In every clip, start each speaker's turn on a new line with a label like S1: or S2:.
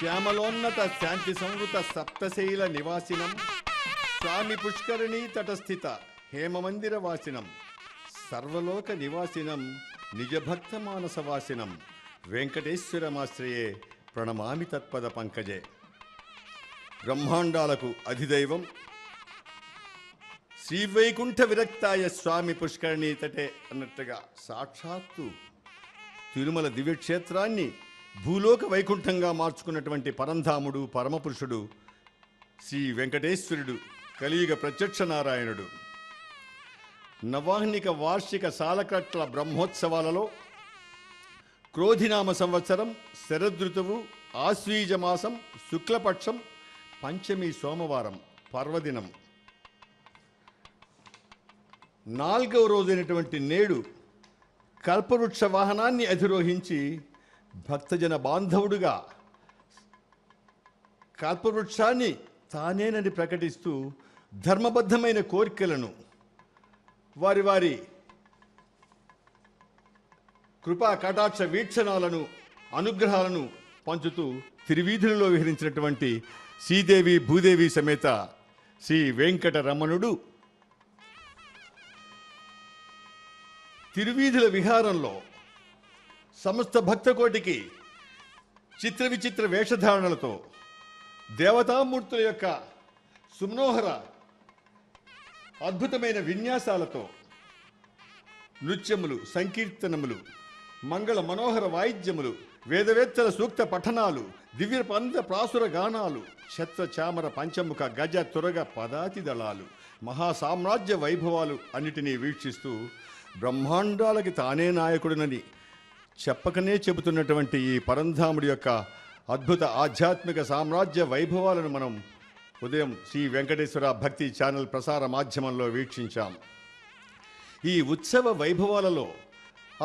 S1: శ్యామలోన్నత శాంతి సంవృత సప్తశైల నివాసినం స్వామి పుష్కరిణీ తటస్థిత హేమమందిర వాసినం సర్వలోక నివాసినం నిజభక్త మానసవాసినం వెంకటేశ్వరమాశ్రయే ప్రణమామి తత్పద పంకజే. బ్రహ్మాండాలకు అధిదైవం శ్రీవైకుంఠ విరక్తాయ స్వామి పుష్కరిణీ తటే అన్నట్టుగా సాక్షాత్తు తిరుమల దివ్యక్షేత్రాన్ని భూలోక వైకుంఠంగా మార్చుకున్నటువంటి పరంధాముడు పరమపురుషుడు శ్రీ వెంకటేశ్వరుడు కలియుగ ప్రత్యక్ష నారాయణుడు. నవాహ్నిక వార్షిక సాలకట్ల బ్రహ్మోత్సవాలలో క్రోధినామ సంవత్సరం శరదృతువు ఆశ్వీజమాసం శుక్లపక్షం పంచమి సోమవారం పర్వదినం 4వ రోజైనటువంటి నేడు కల్పవృక్ష వాహనాన్ని అధిరోహించి భక్తజన బాంధవుడుగా కల్పవృక్షాన్ని తానేనని ప్రకటిస్తూ ధర్మబద్ధమైన కోరికలను వారి వారి కృపా కటాక్ష వీక్షణాలను అనుగ్రహాలను పంచుతూ తిరువీధులలో విహరించినటువంటి శ్రీదేవి భూదేవి సమేత శ్రీ వెంకటరమణుడు తిరువీధుల విహారంలో సమస్త భక్తకోటికి చిత్ర విచిత్ర వేషధారణలతో దేవతామూర్తుల యొక్క సుమనోహర అద్భుతమైన విన్యాసాలతో నృత్యములు సంకీర్తనములు మంగళ మనోహర వాయిద్యములు వేదవేత్తల సూక్త పఠనాలు దివ్య పంద ప్రాసుర గానాలు ఛత్ర చామర పంచముఖ గజ తురగ పదాతి దళాలు మహాసామ్రాజ్య వైభవాలు అన్నిటినీ వీక్షిస్తూ బ్రహ్మాండాలకి తానే నాయకుడినని చెప్పకనే చెబుతున్నటువంటి ఈ పరంధాముడి యొక్క అద్భుత ఆధ్యాత్మిక సామ్రాజ్య వైభవాలను మనం ఉదయం శ్రీ వెంకటేశ్వర భక్తి ఛానల్ ప్రసార మాధ్యమంలో వీక్షించాం. ఈ ఉత్సవ వైభవాలలో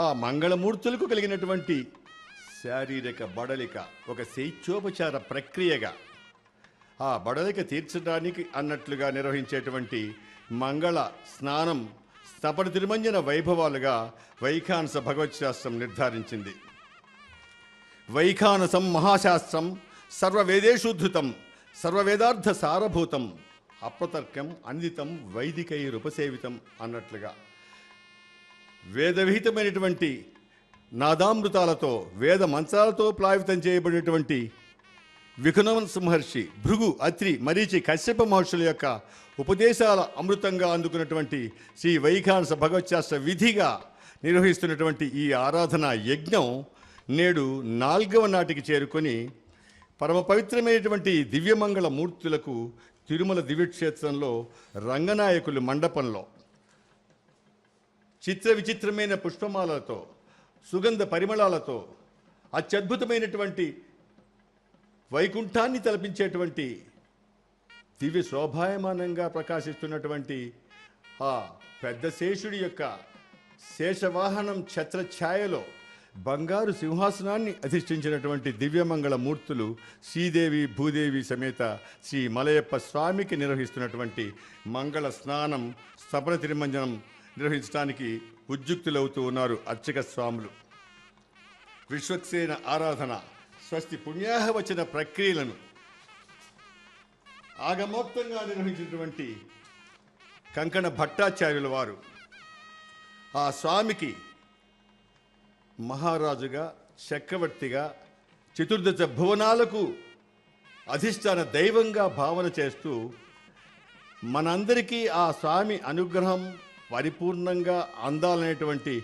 S1: ఆ మంగళమూర్తులకు కలిగినటువంటి శారీరక బడలిక ఒక శైత్యోపచార ప్రక్రియగా ఆ బడలిక తీర్చడానికి అన్నట్లుగా నిర్వహించేటువంటి మంగళ స్నానం స్తపన తిరుమంజన వైభవాలుగా వైఖానస భగవత్శాస్త్రం నిర్ధారించింది. వైఖానసం మహాశాస్త్రం సర్వవేదేషుద్ధృతం సర్వవేదార్థ సారభూతం అప్రతర్కం అనిదితం వైదికైరుపసేవితం అన్నట్లుగా వేదవిహితమైనటువంటి నాదామృతాలతో వేద మంత్రాలతో ప్లావితం చేయబడినటువంటి విఖునవన్ మహర్షి భృగు అత్రి మరీచి కశ్యప మహర్షుల యొక్క ఉపదేశాల అమృతంగా అందుకున్నటువంటి శ్రీ వైఖానస భగవత్శాస్త్ర విధిగా నిర్వహిస్తున్నటువంటి ఈ ఆరాధన యజ్ఞం నేడు 4వ నాటికి చేరుకొని పరమ పవిత్రమైనటువంటి దివ్యమంగళ మూర్తులకు తిరుమల దివ్యక్షేత్రంలో రంగనాయకులు మండపంలో చిత్ర విచిత్రమైన పుష్పమాలతో సుగంధ పరిమళాలతో అత్యద్భుతమైనటువంటి వైకుంఠాన్ని తలపించేటువంటి దివ్య శోభాయమానంగా ప్రకాశిస్తున్నటువంటి ఆ పెద్ద శేషుడి యొక్క శేషవాహనం ఛత్రఛాయలో బంగారు సింహాసనాన్ని అధిష్ఠించినటువంటి దివ్యమంగళ మూర్తులు శ్రీదేవి భూదేవి సమేత శ్రీ మలయప్ప స్వామికి నిర్వహిస్తున్నటువంటి మంగళ స్నానం స్తపన తిరుమంజనం నిర్వహించడానికి ఉద్యుక్తులవుతూ ఉన్నారు అర్చక స్వాములు. విశ్వక్సేన ఆరాధన స్వస్తి పుణ్యాహవచన ప్రక్రియలను ఆగమోక్తంగా నిర్వహించినటువంటి కంకణ భట్టాచార్యుల వారు ఆ స్వామికి మహారాజుగా చక్రవర్తిగా చతుర్దశ భువనాలకు అధిష్టాన దైవంగా భావన చేస్తూ మనందరికీ ఆ స్వామి అనుగ్రహం పరిపూర్ణంగా అందాలనేటువంటి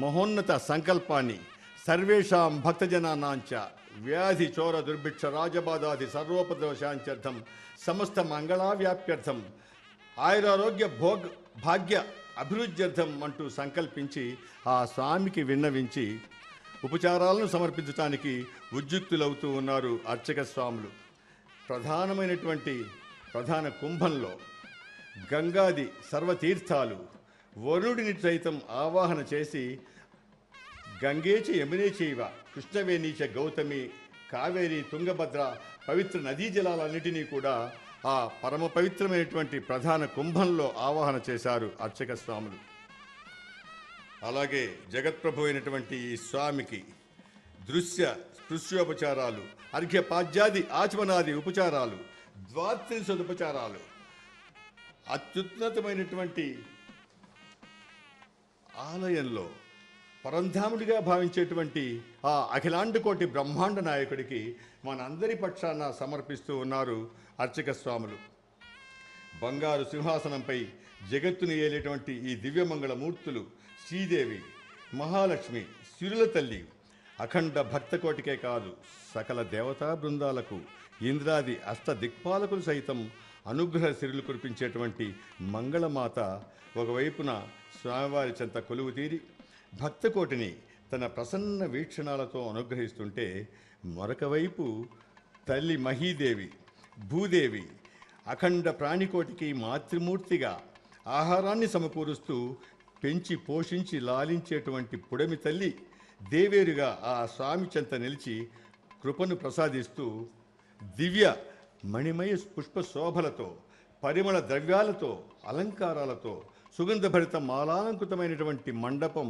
S1: మహోన్నత సంకల్పాన్ని సర్వేషాం భక్తజనానాంచ వ్యాధి చోర దుర్భిక్ష రాజబాధాది సర్వోపద్రవశాంత్యర్థం సమస్త మంగళావ్యాప్యర్థం ఆయురారోగ్య భాగ్య అభివృద్ధ్యర్థం అంటూ సంకల్పించి ఆ స్వామికి విన్నవించి ఉపచారాలను సమర్పించడానికి ఉద్యుక్తులవుతూ ఉన్నారు అర్చక స్వాములు. ప్రధానమైనటువంటి ప్రధాన కుంభంలో గంగాది సర్వతీర్థాలు వరుణుడిని సైతం ఆవాహన చేసి గంగేచ యమునే చైవ కృష్ణవేణీచ గౌతమి కావేరి తుంగభద్ర పవిత్ర నదీ జలాలన్నిటినీ కూడా ఆ పరమ పవిత్రమైనటువంటి ప్రధాన కుంభంలో ఆవాహన చేశారు అర్చక స్వాములు. అలాగే జగత్ప్రభు అయినటువంటి ఈ స్వామికి దృశ్య స్పృశ్యోపచారాలు, అర్ఘ్యపాద్యాది ఆచమనాది ఉపచారాలు, ద్వాత్రింశోపచారాలు, అత్యున్నతమైనటువంటి ఆలయంలో పరంధాముడిగా భావించేటువంటి ఆ అఖిలాండకోటి బ్రహ్మాండ నాయకుడికి మనందరి పక్షాన సమర్పిస్తూ ఉన్నారు అర్చక స్వాములు. బంగారు సింహాసనంపై జగత్తుని ఏలేటువంటి ఈ దివ్యమంగళ మూర్తులు శ్రీదేవి, మహాలక్ష్మి, సిరుల తల్లి అఖండ భక్తకోటికే కాదు సకల దేవతా బృందాలకు, ఇంద్రాది అష్ట దిక్పాలకులు సైతం అనుగ్రహ సిరులు కురిపించేటువంటి మంగళమాత ఒకవైపున స్వామివారి చెంత కొలువు తీరి భక్తకోటిని తన ప్రసన్న వీక్షణాలతో అనుగ్రహిస్తుంటే, మరొక వైపు తల్లి మహీదేవి, భూదేవి అఖండ ప్రాణికోటికి మాతృమూర్తిగా ఆహారాన్ని సమకూరుస్తూ పెంచి పోషించి లాలించేటువంటి పుడమి తల్లి దేవేరుగా ఆ స్వామి చెంత నిలిచి కృపను ప్రసాదిస్తూ దివ్య మణిమయ పుష్ప శోభలతో, పరిమళ ద్రవ్యాలతో, అలంకారాలతో సుగంధభరిత మాలాలంకృతమైనటువంటి మండపం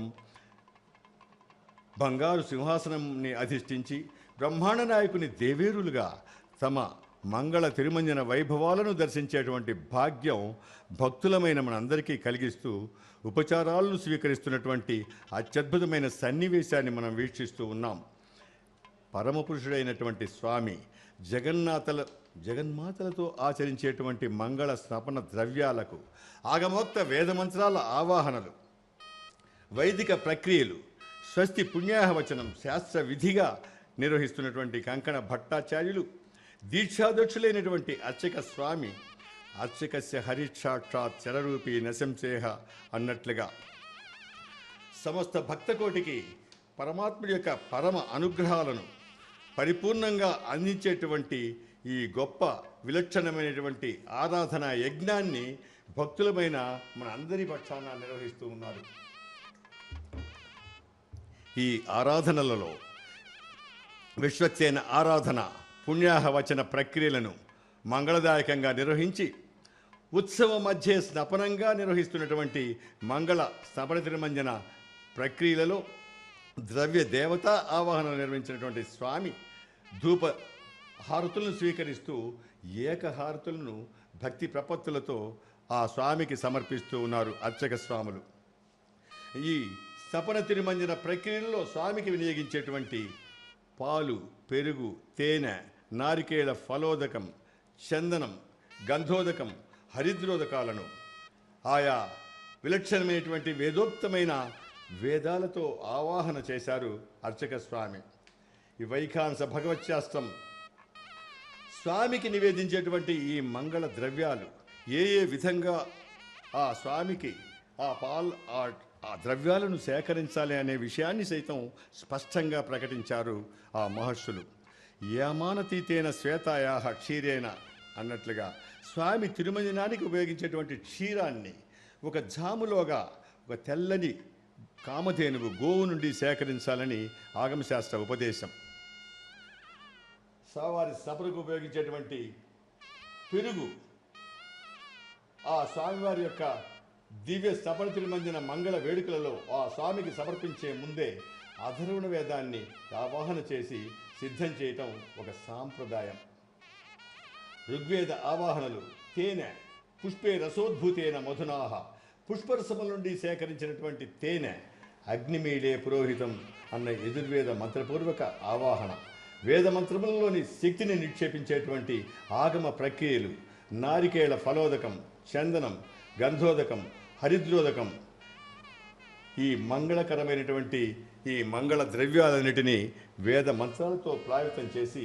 S1: బంగారు సింహాసనంని అధిష్ఠించి బ్రహ్మాండ నాయకుని దేవేరులుగా తమ మంగళ తిరుమంజన వైభవాలను దర్శించేటువంటి భాగ్యం భక్తులమైన మనందరికీ కలిగిస్తూ ఉపచారాలను స్వీకరిస్తున్నటువంటి అత్యద్భుతమైన సన్నివేశాన్ని మనం వీక్షిస్తూ ఉన్నాం. పరమపురుషుడైనటువంటి స్వామి జగన్మాతలతో ఆచరించేటువంటి మంగళ స్నపన ద్రవ్యాలకు, ఆగమోక్త వేదమంత్రాల ఆవాహనలు, వైదిక ప్రక్రియలు, స్వస్తి పుణ్యాహవచనం శాస్త్ర విధిగా నిర్వహిస్తున్నటువంటి కంకణ భట్టాచార్యులు, దీక్షాదక్షులైనటువంటి అర్చక స్వామి అర్చకస్య హరిక్షాక్షాత్ చరరూపీ నశంసేహ అన్నట్లుగా సమస్త భక్తకోటికి పరమాత్ముడి యొక్క పరమ అనుగ్రహాలను పరిపూర్ణంగా అందించేటువంటి ఈ గొప్ప విలక్షణమైనటువంటి ఆరాధనా యజ్ఞాన్ని భక్తులమైన మన అందరి పక్షాన నిర్వహిస్తూ ఉన్నారు. ఈ ఆరాధనలలో విశ్వక్సేన ఆరాధన, పుణ్యాహవచన ప్రక్రియలను మంగళదాయకంగా నిర్వహించి ఉత్సవ మధ్య స్నపనంగా నిర్వహిస్తున్నటువంటి మంగళ స్నపన తిరుమంజన ప్రక్రియలలో ద్రవ్య దేవతా ఆవాహన నిర్వహించినటువంటి స్వామి ధూప హారతులను స్వీకరిస్తూ ఏకహారతులను భక్తి ప్రపత్తులతో ఆ స్వామికి సమర్పిస్తూ ఉన్నారు అర్చక స్వాములు. ఈ స్నపన తిరుమంజన ప్రక్రియలో స్వామికి వినియోగించేటువంటి పాలు, పెరుగు, తేనె, నారికేళ ఫలోదకం, చందనం, గంధోదకం, హరిద్రోదకాలను ఆయా విలక్షణమైనటువంటి వేదోక్తమైన వేదాలతో ఆవాహన చేశారు అర్చక స్వామి. ఈ వైఖాంస భగవత్శాస్త్రం స్వామికి నివేదించేటువంటి ఈ మంగళ ద్రవ్యాలు ఏ విధంగా ఆ స్వామికి ఆ ద్రవ్యాలను సేకరించాలి అనే విషయాన్ని సైతం స్పష్టంగా ప్రకటించారు ఆ మహర్షులు. యామానతీతేన శ్వేతాయాహ క్షీరేణ అన్నట్లుగా స్వామి తిరుమంజనానికి ఉపయోగించేటువంటి క్షీరాన్ని ఒక జాములోగా ఒక తెల్లని కామధేనువు గోవు నుండి సేకరించాలని ఆగమశాస్త్ర ఉపదేశం. స్వామివారి సభలకు ఉపయోగించేటువంటి పెరుగు ఆ స్వామివారి యొక్క దివ్య సపన తిరుమంజన మంగళ వేడుకలలో ఆ స్వామికి సమర్పించే ముందే అధర్వణ వేదాన్ని ఆవాహన చేసి సిద్ధం చేయటం ఒక సాంప్రదాయం. ఋగ్వేద ఆవాహనలు తేనె పుష్పే రసోద్భూతేన మధునాహ, పుష్పరసముల నుండి సేకరించినటువంటి తేనె అగ్నిమీడే పురోహితం అన్న యజుర్వేద మంత్రపూర్వక ఆవాహన, వేదమంత్రములలోని శక్తిని నిక్షేపించేటువంటి ఆగమ ప్రక్రియలు, నారికేళ ఫలోదకం, చందనం, గంధోదకం, హరిద్రోదకం, ఈ మంగళకరమైనటువంటి ఈ మంగళ ద్రవ్యాలన్నిటినీ వేద మంత్రాలతో ప్లావితం చేసి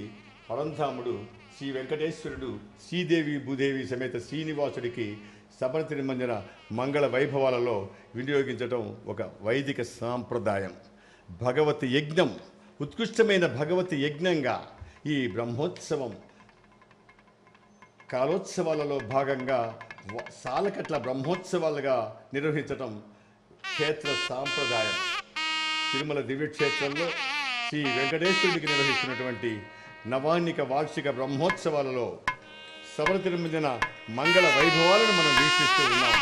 S1: పరంధాముడు శ్రీ వెంకటేశ్వరుడు శ్రీదేవి భూదేవి సమేత శ్రీనివాసుడికి సపన తిరుమంజన మంగళ వైభవాలలో వినియోగించడం ఒక వైదిక సాంప్రదాయం. భగవతి యజ్ఞం, ఉత్కృష్టమైన భగవతి యజ్ఞంగా ఈ బ్రహ్మోత్సవం కాలోత్సవాలలో భాగంగా సాలకట్ల బ్రహ్మోత్సవాలుగా నిర్వహించటం క్షేత్ర సాంప్రదాయం. తిరుమల దివ్యక్షేత్రంలో శ్రీ వెంకటేశ్వరుడికి నిర్వహిస్తున్నటువంటి నవాన్నిక వార్షిక బ్రహ్మోత్సవాలలో సపన తిరుమంజన మంగళ వైభవాలను మనం వీక్షిస్తూ ఉన్నాం.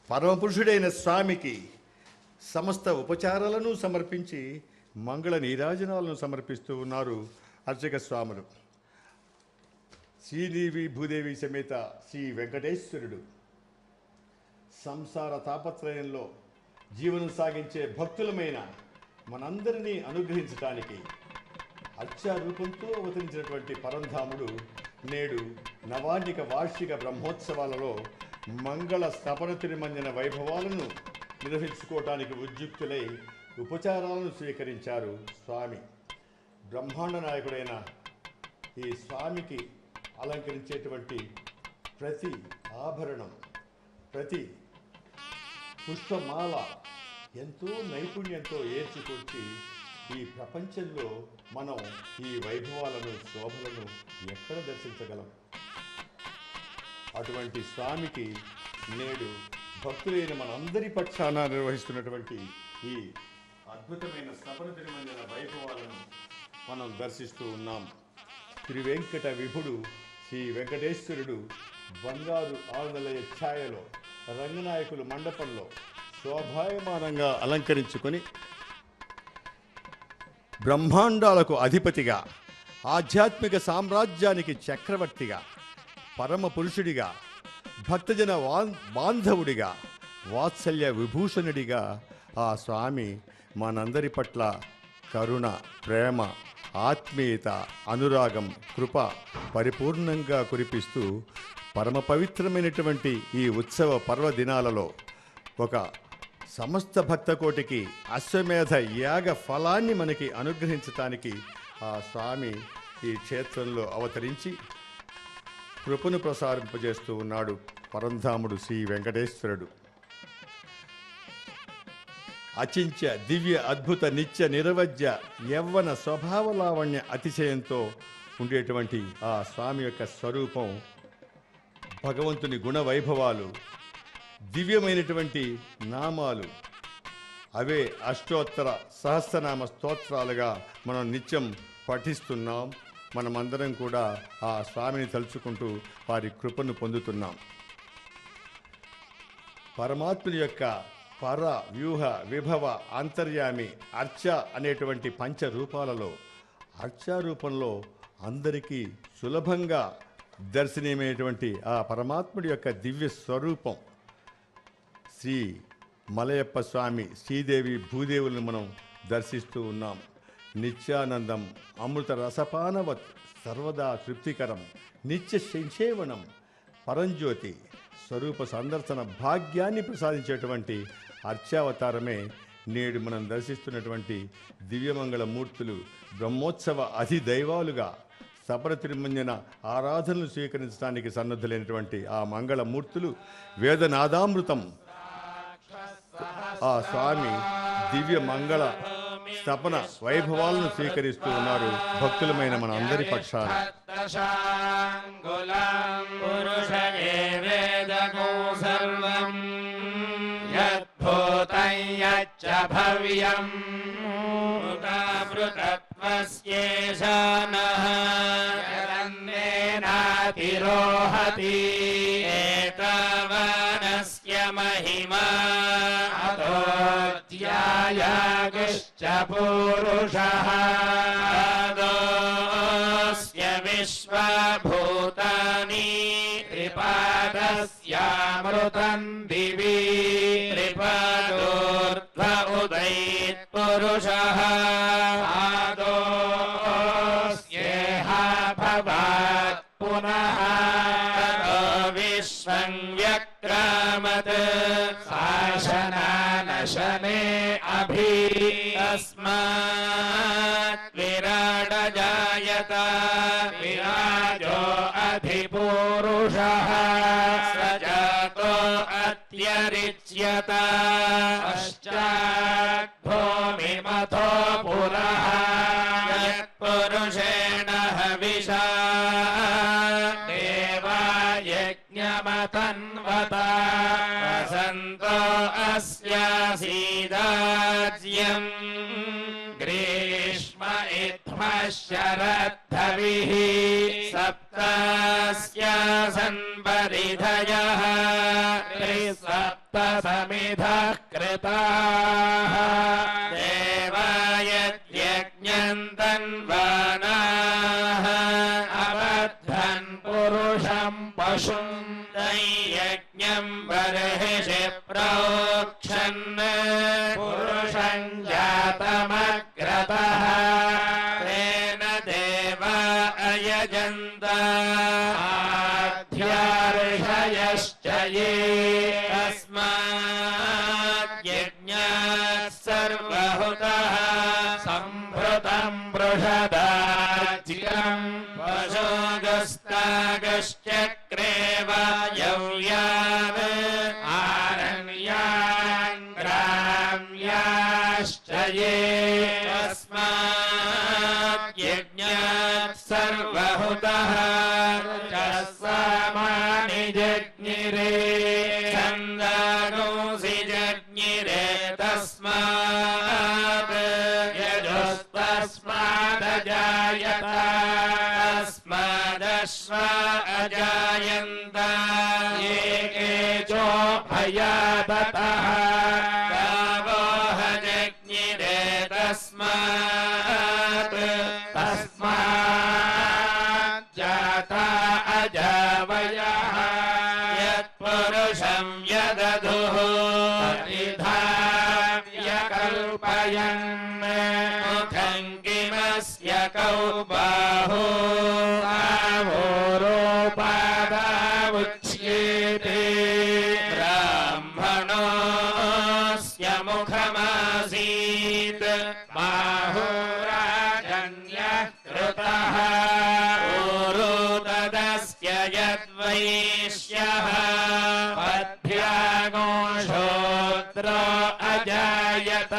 S1: పరమపురుషుడైన స్వామికి సమస్త ఉపచారాలను సమర్పించి మంగళ నీరాజనాలను సమర్పిస్తూ ఉన్నారు అర్చక స్వాములు. శ్రీదేవి భూదేవి సమేత శ్రీ వెంకటేశ్వరుడు సంసార తాపత్రయంలో జీవనం సాగించే భక్తులమైన మనందరినీ అనుగ్రహించటానికి అర్చారూపంతో అవతరించినటువంటి పరంధాముడు నేడు నవాన్నిక వార్షిక బ్రహ్మోత్సవాలలో మంగళ స్థపన తిరుమంజన వైభవాలను నిర్వహించుకోవటానికి ఉద్యుక్తులై ఉపచారాలను స్వీకరించారు స్వామి. బ్రహ్మాండ నాయకుడైన ఈ స్వామికి అలంకరించేటువంటి ప్రతి ఆభరణం, ప్రతి పుష్పమాల ఎంతో నైపుణ్యంతో ఏర్చికొచ్చి ఈ ప్రపంచంలో మనం ఈ వైభవాలను, శోభలను ఎక్కడ దర్శించగలం? అటువంటి స్వామికి నేడు భక్తులైన మనందరి పక్షాన నిర్వహిస్తున్నటువంటి ఈ అద్భుతమైన స్థపన తిరుమంజన వైభవాలను మనం దర్శిస్తూ ఉన్నాం. త్రివెంకట విభుడు శ్రీ వెంకటేశ్వరుడు బంగారు ఆరుదలయ ఛాయలో రంగనాయకులు మండపంలో శోభాయమానంగా అలంకరించుకొని బ్రహ్మాండాలకు అధిపతిగా, ఆధ్యాత్మిక సామ్రాజ్యానికి చక్రవర్తిగా, పరమ పురుషుడిగా, భక్తజన బాంధవుడిగా, వాత్సల్య విభూషణుడిగా ఆ స్వామి మనందరి పట్ల కరుణ, ప్రేమ, ఆత్మీయత, అనురాగం, కృప పరిపూర్ణంగా కురిపిస్తూ పరమ పవిత్రమైనటువంటి ఈ ఉత్సవ పర్వదినాలలో ఒక సమస్త భక్తకోటికి అశ్వమేధ యాగ ఫలాన్ని మనకి అనుగ్రహించటానికి ఆ స్వామి ఈ క్షేత్రంలో అవతరించి కృపను ప్రసారింపజేస్తూ ఉన్నాడు పరంధాముడు శ్రీ వెంకటేశ్వరుడు. అచింత్య దివ్య అద్భుత నిత్య నిరవధ్య యవ్వన స్వభావ లావణ్య అతిశయంతో ఉండేటువంటి ఆ స్వామి యొక్క స్వరూపం, భగవంతుని గుణ వైభవాలు, దివ్యమైనటువంటి నామాలు, అవే అష్టోత్తర సహస్రనామ స్తోత్రాలుగా మనం నిత్యం పఠిస్తున్నాం. మనమందరం కూడా ఆ స్వామిని తలుచుకుంటూ వారి కృపను పొందుతున్నాం. పరమాత్ముని యొక్క పర, వ్యూహ, విభవ, అంతర్యామి, అర్చ అనేటువంటి పంచరూపాలలో అర్చారూపంలో అందరికీ సులభంగా దర్శనీయమైనటువంటి ఆ పరమాత్ముడి యొక్క దివ్య స్వరూపం శ్రీ మలయప్ప స్వామి, శ్రీదేవి భూదేవులను మనం దర్శిస్తూ ఉన్నాం. నిత్యానందం అమృత రసపానవత్ సర్వదా తృప్తికరం నిత్య సంసేవనం పరంజ్యోతి స్వరూప సందర్శన భాగ్యాన్ని ప్రసాదించేటువంటి అర్చావతారమే నేడు మనం దర్శిస్తున్నటువంటి దివ్యమంగళ మూర్తులు. బ్రహ్మోత్సవ అధిదైవాలుగా స్థపన తిరుమంజన ఆరాధనలు స్వీకరించడానికి సన్నద్ధులైనటువంటి ఆ మంగళమూర్తులు వేదనాదామృతం ఆ స్వామి దివ్య మంగళ స్థపన వైభవాలను స్వీకరిస్తూ ఉన్నారు భక్తులమైన మన అందరి పక్షాన.
S2: महिमा ध्यायागिश्च पुरुषः अदोऽस्य विश्वभूतानि त्रिपादस्यामृतम् दिवि त्रिपादोर्ध्व उदैत्पुरुषः आदोऽस्येह भवात् पुनः विश्वं व्यक्रामत् शासनानशने अभि तस्मात् विराट जायत विराजो अधिपुरुषः स जातो अत्यरिच्यत पश्चात् भूमिमथो पुरः यत्पुरुषेण हविषा तन्वता वसन्तो अस्यासीदाज्यम् शरद्धविः सप्तास्यासन् परिधयः त्रिसप्त समिधः कृताः देवायज्ञम् तन्वानाः अबद्धन् पुरुषम् पशुम् दैयज्ञम् बर्हिषि प्रोक्षन् पुरुषम् जातमग्रतः तेन देवा अयजन्त आध्यार्षयश्च ये तस्मात् यज्ञात् सर्वहुतः सम्भृतम् बृहदाज्यम् पशोगस्तागश्चक्रेव यव्यान् आरण्यान् ग्राम्याश्च ये तस्मात् यज्ञात् सर्वहुतः सामानि जज्ञिरे छन्दांसि जज्ञिरे तस्मात् यजुस्तस्मादजायत तस्मादश्व अजायन्त ये केचोभयादतः गावोह जज्ञिरे तस्मात् जाता अजावयः यत्पुरुषं यदधुः परिधाव्यकल्पयन् मुखं किमस्य कौ बाहु आवोरोपादावुच्येते ब्राह्मणोऽस्य मुखमासीत् बाहुराजन्यः कृतः यद्वैश्यः पद्भ्यागो शूद्रो अजायत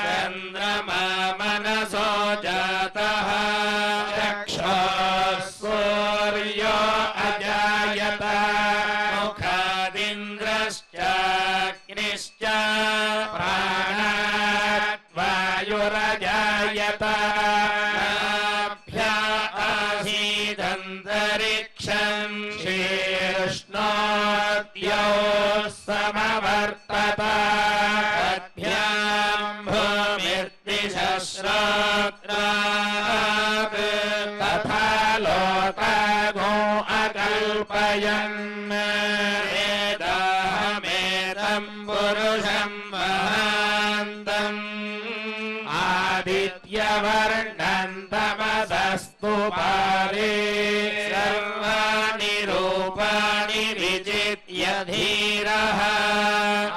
S2: चन्द्रमा मनसो जातः चक्षुः सूर्यो अजायत मुखादिन्द्रश्चाग्निश्च प्राणात् वायुरजायत आसीदन्तरिक्षम् शीर्ष्णोद्यौ समवर्तत तद्भ्याम् भूमिर्दिशश्रोत्रात् तथा लोकागो अकल्पयन् वेदाहमेतम् पुरुषम् महान्तम् आदित्यवर्णन्तमदस्तु पारे सर्वाणि रूपाणि विजित्य धीरः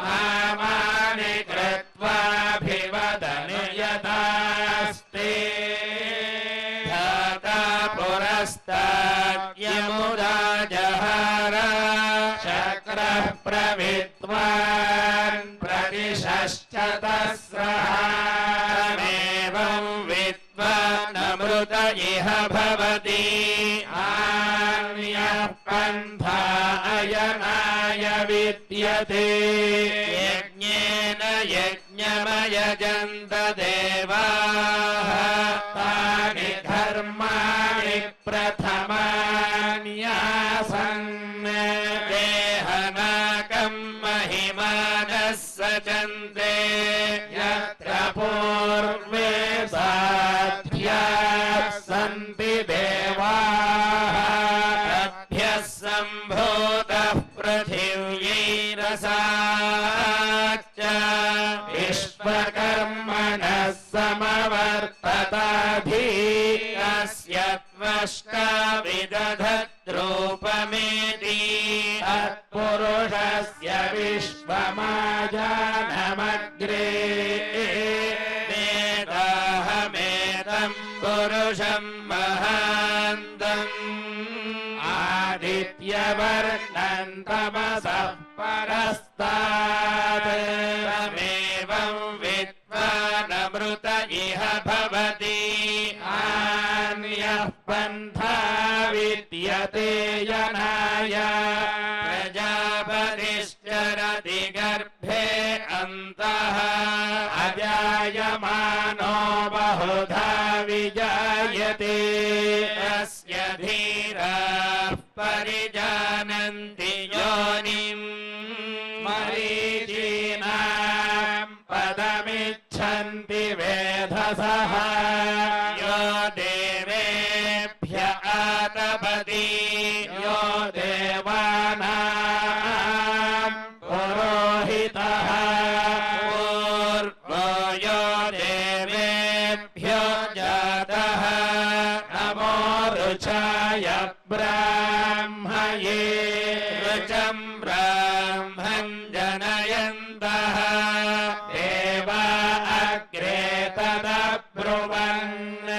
S2: नामानि कृत्वाभिवदन् यदास्ते धाता पुरस्ताद्यमुदाजहार शक्रः प्रविद्वान् प्रदिशश्च तस्रः विद्वानमृत इह भवति आन्यः पन्था अयनाय विद्यते यज्ञेन यज्ञमयजन्त देवाः तानि धर्माणि प्रथमान्यासन् देहनाकम् महिमानः सचन्ते यत्र पूर्वे सन्ति देवाः तद्भ्यः सम्भूतः पृथिव्यैरसाच्च विश्वकर्मणः समवर्तताधि अस्य त्वष्टा विदधद्रूपमेति तत्पुरुषस्य विश्वमाजानमग्रे वेदाहमेतम् पुरुषम् महान्तम् आदित्यवर्णम् तमसः परस्तात् तमेवम् विद्वानमृत इह भवति आन्यः पन्था विद्यते यनाय प्रजापतिश्चरति गर्भे अन्तः अजायमानो बहुधा विजायते अस्य धीराः परिजानन्ति योनिम् मरीचीनां पदमिच्छन्ति वेधसः यो देवेभ्य आतपति यो देवानां पुरोहितः पूर्वो यो देवेभ्यो जातः नमो रुचाय ब्राह्मये रुचं ब्राह्मन् जनयन्तः देवा अग्रे तदब्रुवन्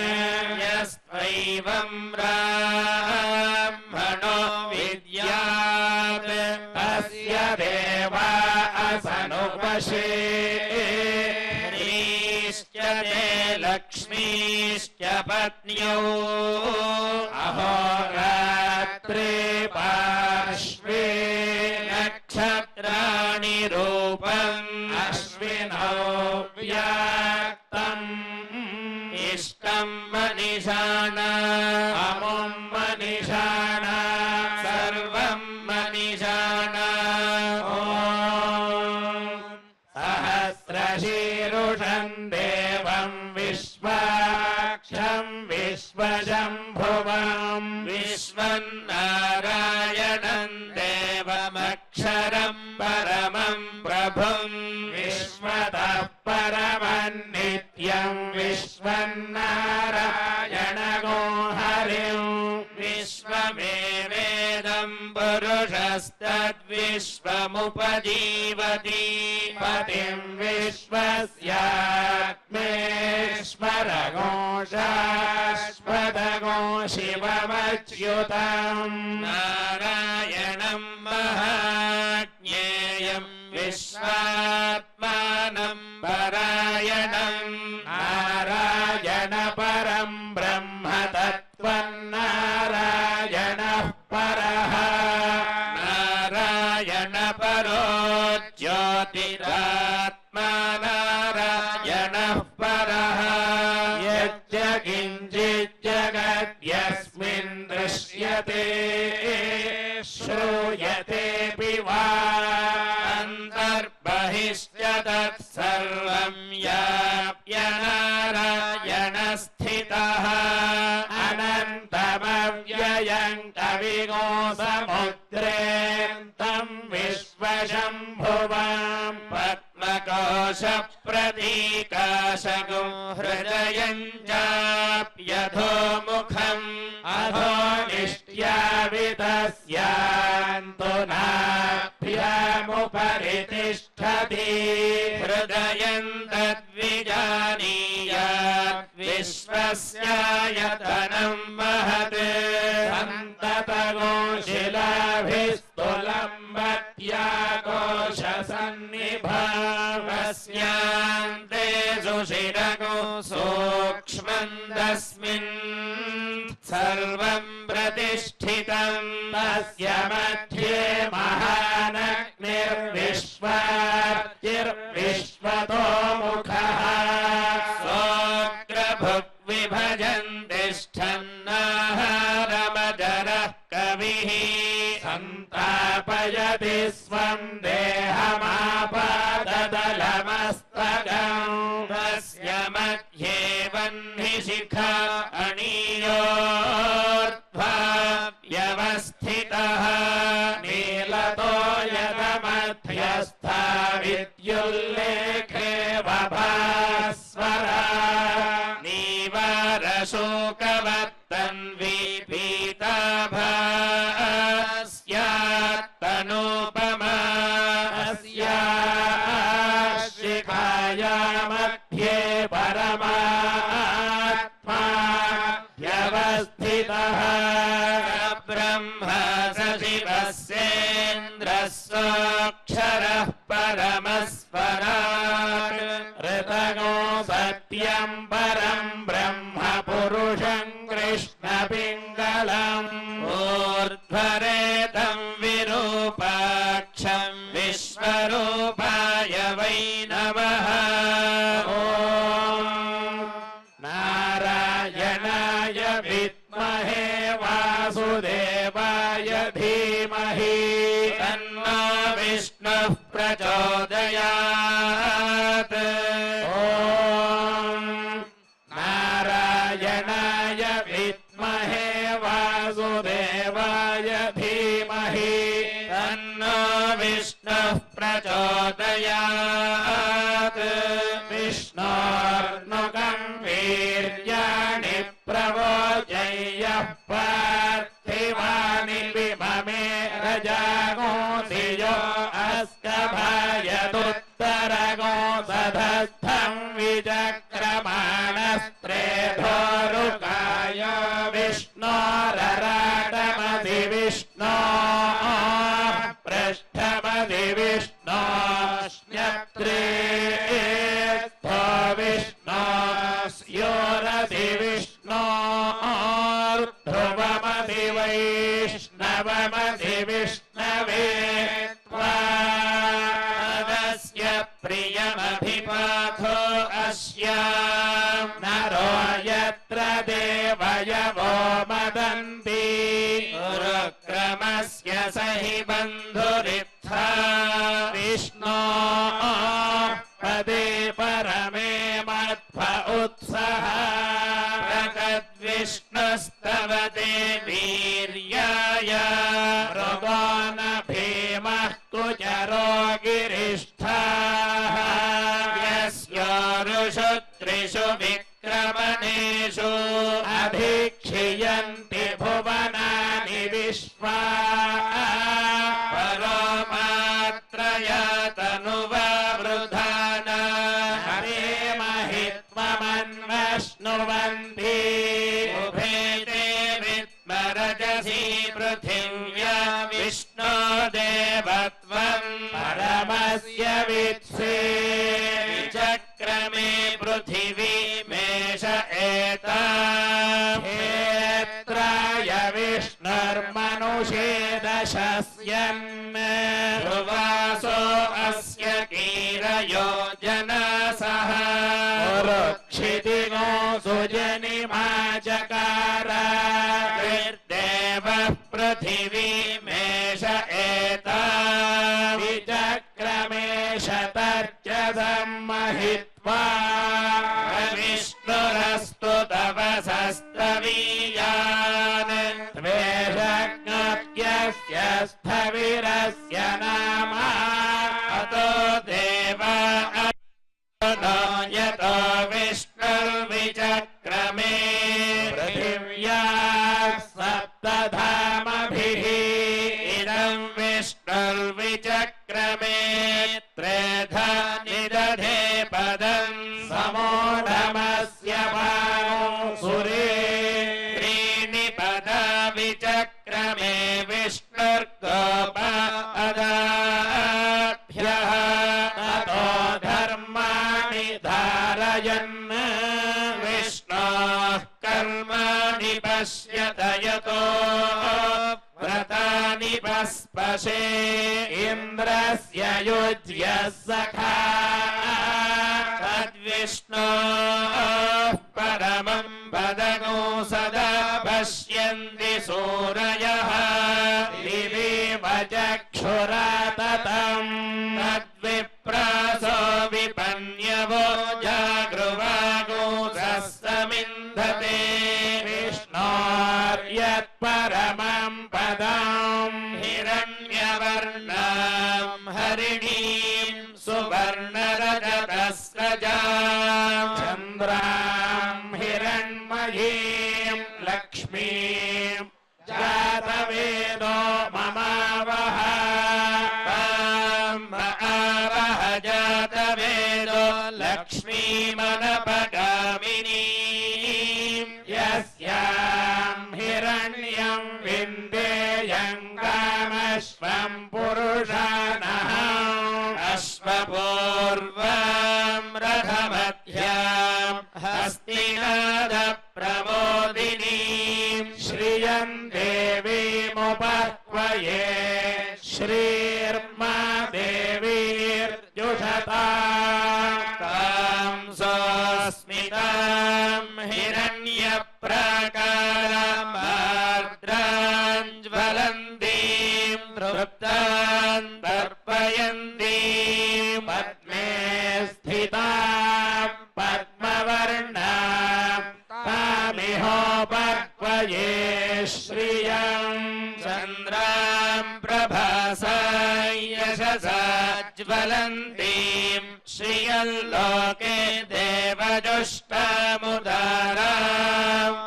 S2: यस्त्वैवं ब्राह्मणो विद्यात् तस्य देवा असनुपशे श्रीश्च ते लक्ष्मीश्च पत्न्यौ अहोरात्रे पार्श्वे नक्षत्राणि रूपम् अश्विनौ व्याक्तम् इष्टं मनीषाणा अमुं मनीषाणा सर्वं मनीषाणा ॐ सहस्रशीरुषं देवं विश्वाक्षं विश्वशम्भुवं विश्वन्नारायणं देवमक्षरं परमं प्रभुं विश्वतः परमं नित्यं विश्वन्नारायणगो हरिं विश्वमेवेदं पुरुषस्तद्विश्वमुपजीवति पतिं विश्वस्यात्मेश्वरगो शाश्वतगो शिवमच्युतं नारायणं महाज्ञेयं विश्वात्मानं परायणं नारायण परं ब्रह्म तत्त्वन्नारायणः परः नारायण परो ज्योतिरात्मा नारायणः परः यच्च किञ्चिज्जगद्यस्मिन् दृश्यते श्रूयतेऽपि वा अन्तर्बहिश्च तत्सर्वं व्याप्य नारायणस्थितः अनन्तमव्ययं कविगो समुद्रेऽन्तं विश्वशम्भुवां पद्मकोशप्रतीकाशगो हृदयं चाप्यधोमुखम् अधो निष्ट्यावितस्यान्तु नाभ्यामुपरि तिष्ठति हृदयं तद्विजानीयात् विश्वस्यायतनं महत् सन्ततगो शिलाभिस्तुलम्बत्या कोशसन्निभावस्यान्ते सुशिरगो सूक्ष्मं तस्मिन् सर्वं प्रतिष्ठितं तस्य मध्ये महानग्निर्विश्वार्चिर्विश्वतो मुखः सोऽग्रभुग्विभजन् तिष्ठन्नाहारमजरः कविः सन्तापयति स्वं देहमापाददलमस्तकं तस्य मध्ये वह्निशिखा अणीयोर्ध्वा व्यवस्थितः नीलतो यदमध्यस्था विद्युल्लेखे वभास्वरा नीवारशोकवत्तन्वी पीताभास्यात्तनोपमा अस्याशिखाया मध्ये परमात्मा व्यवस्थितः ब्रह्म सशिवस्येन्द्रः सोऽक्षरः परमस्वराट् ऋतगो सत्यं परं ब्रह्म पुरुषं कृष्णपिङ्गलम् ऊर्ध्वरेतं विरूपाक्षं विश्वरूपाय वै नमः ॐ नारायण विद्महे वासुदेवाय धीमहि तन्नो विष्णुः प्रचोदयात् ॐ नारायणाय विद्महे वासुदेवाय धीमहि तन्नो विष्णुः प्रचोदयात् विष्णोर्नुकं वीर्याणि प्रवोचय्यः पार्थिवानि विममे रजागोऽधियो अस्कभायदुत्तरगो सधस्थं विचक्रमाणस्त्रेधोरुकाय विष्णोरराटमधि विष्णो पृष्ठमधि विष्णोश्न्यत्रेस्थो विष्णो स्योरधि विष्णोर्ध्रुवमधि वैष्णवमधि विष्णवे त्वादस्य प्रियमभिपाथो अस्यां नरो यत्र देवयवो मदन्ति गुरुक्रमस्य सहि बन्धुरित्था विष्णो पदे परमे मत्फ उत्सः प्रकद्विष्णुस्तवते वीर्याय मृगोन भीमः कुचरो गिरिष्ठाः यस्योरुषु त्रिषु विक्रमणेषु अभीक्षयन्ति भुवनानि विश्वा परो मात्रया तनुववृधान हरे महित्वमन्वश्नुवन्ति उभे ते विद्मरजसि पृथिव्या विष्णो देवत्वं परमस्य वित्से विचक्रमे पृथिवी मेष एता क्षेत्राय विष्णुर्मनुषे दशस्यन् ध्रुवासो अस्य कीरयो जनसः क्षितिगो सुजनिमा चकार निर्देवः पृथिवी मेष एता विचक्रमेश तर्जसं महित्वा विष्णुरस्तु तवसस्तवीयान् त्वेषज्ञस्य स्थविरस्य नाम अतो देव यतो विष्णुर्विचक्रमे पृथिव्याः सप्तधामभिः इदं विष्णुर्विचक्रमे त्रेधा निदधे पदं समोढमस्य वामो सुरे त्रीणि पदा विचक्रमे विष्णुर्गोपदाभ्यः ततो धर्माणि धारयन् विष्णोः कर्माणि पश्यत यतो व्रतानि पस्पशे इन्द्रस्य युज्य सखा तद्विष्णोः परमं पदगो सदा पश्यन्ति सूरयः दिवीव चक्षुराततं तद्विप्रासो विपन्यवो जागृवागोसः समिन्धते विष्णोर्यत्परमं पदं हिरण्यवर्णां हरिणीं सुवर्णरजतस्रजां चन्द्रां हिरण्मयीं लक्ष्मीं जातवेदो ममावह आवह जातवेदो लक्ष्मीमनपगामिनीं यस्यां हिरण्यं विन्देयं कामश्वं पुरुषाणः अश्वपूर्वां रथमध्यां हस्तिनादप्रमोदिनीं श्रियं देवीमुपह्वये श्रीर्मा देवीर्जुषता तां सोऽस्मितां हिरण्यप्रा ज्वलन्तीं तृप्तां तर्पयन्तीं पद्मे स्थितां पद्मवर्णां तामिहोपक्वये श्रियं चन्द्रां प्रभासा यशसा ज्वलन्तीं श्रियल्लोके देवजुष्टामुदारां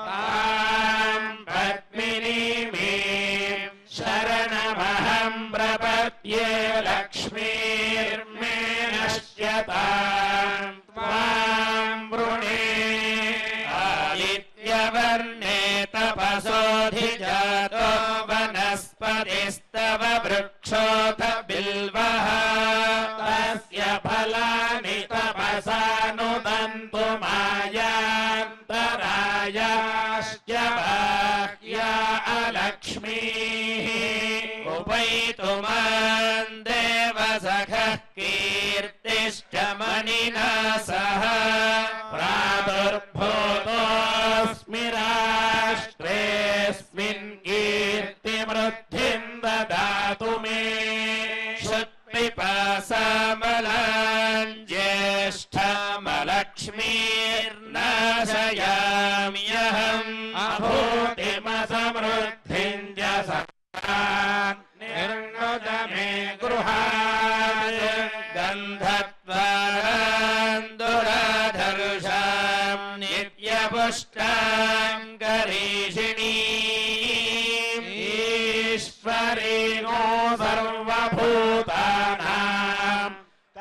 S2: तां पद्मिनीमीं शरणमहं प्रपद्ये लक्ष्मीर्मे नश्यतां त्वां वृणे आदित्यवर्णे तपसोऽधिजातो वनस्पतिस्तव वृक्षोऽथ बिल्वः तस्य फलानि तपसानुदन्तु मायान्तरायाश्च बाह्या अलक्ष्मीः उपैतुमान् देवसखः कीर्तिश्च मणिना सह प्रादुर्भूतोऽस्मि राष्ट्रेऽस्मिन् कीर्तिमृद्धिं ददातु मे पिपासामलां ज्येष्ठमलक्ष्मीर्नाशयाम्यहम् अभूतिमसमृद्धिं च सतान् निर्णुत मे गृहात् गन्धद्वारान्दुराधर्षां नित्यपुष्टां करीषिणीम् ईश्वरीणो सर्वभूतानां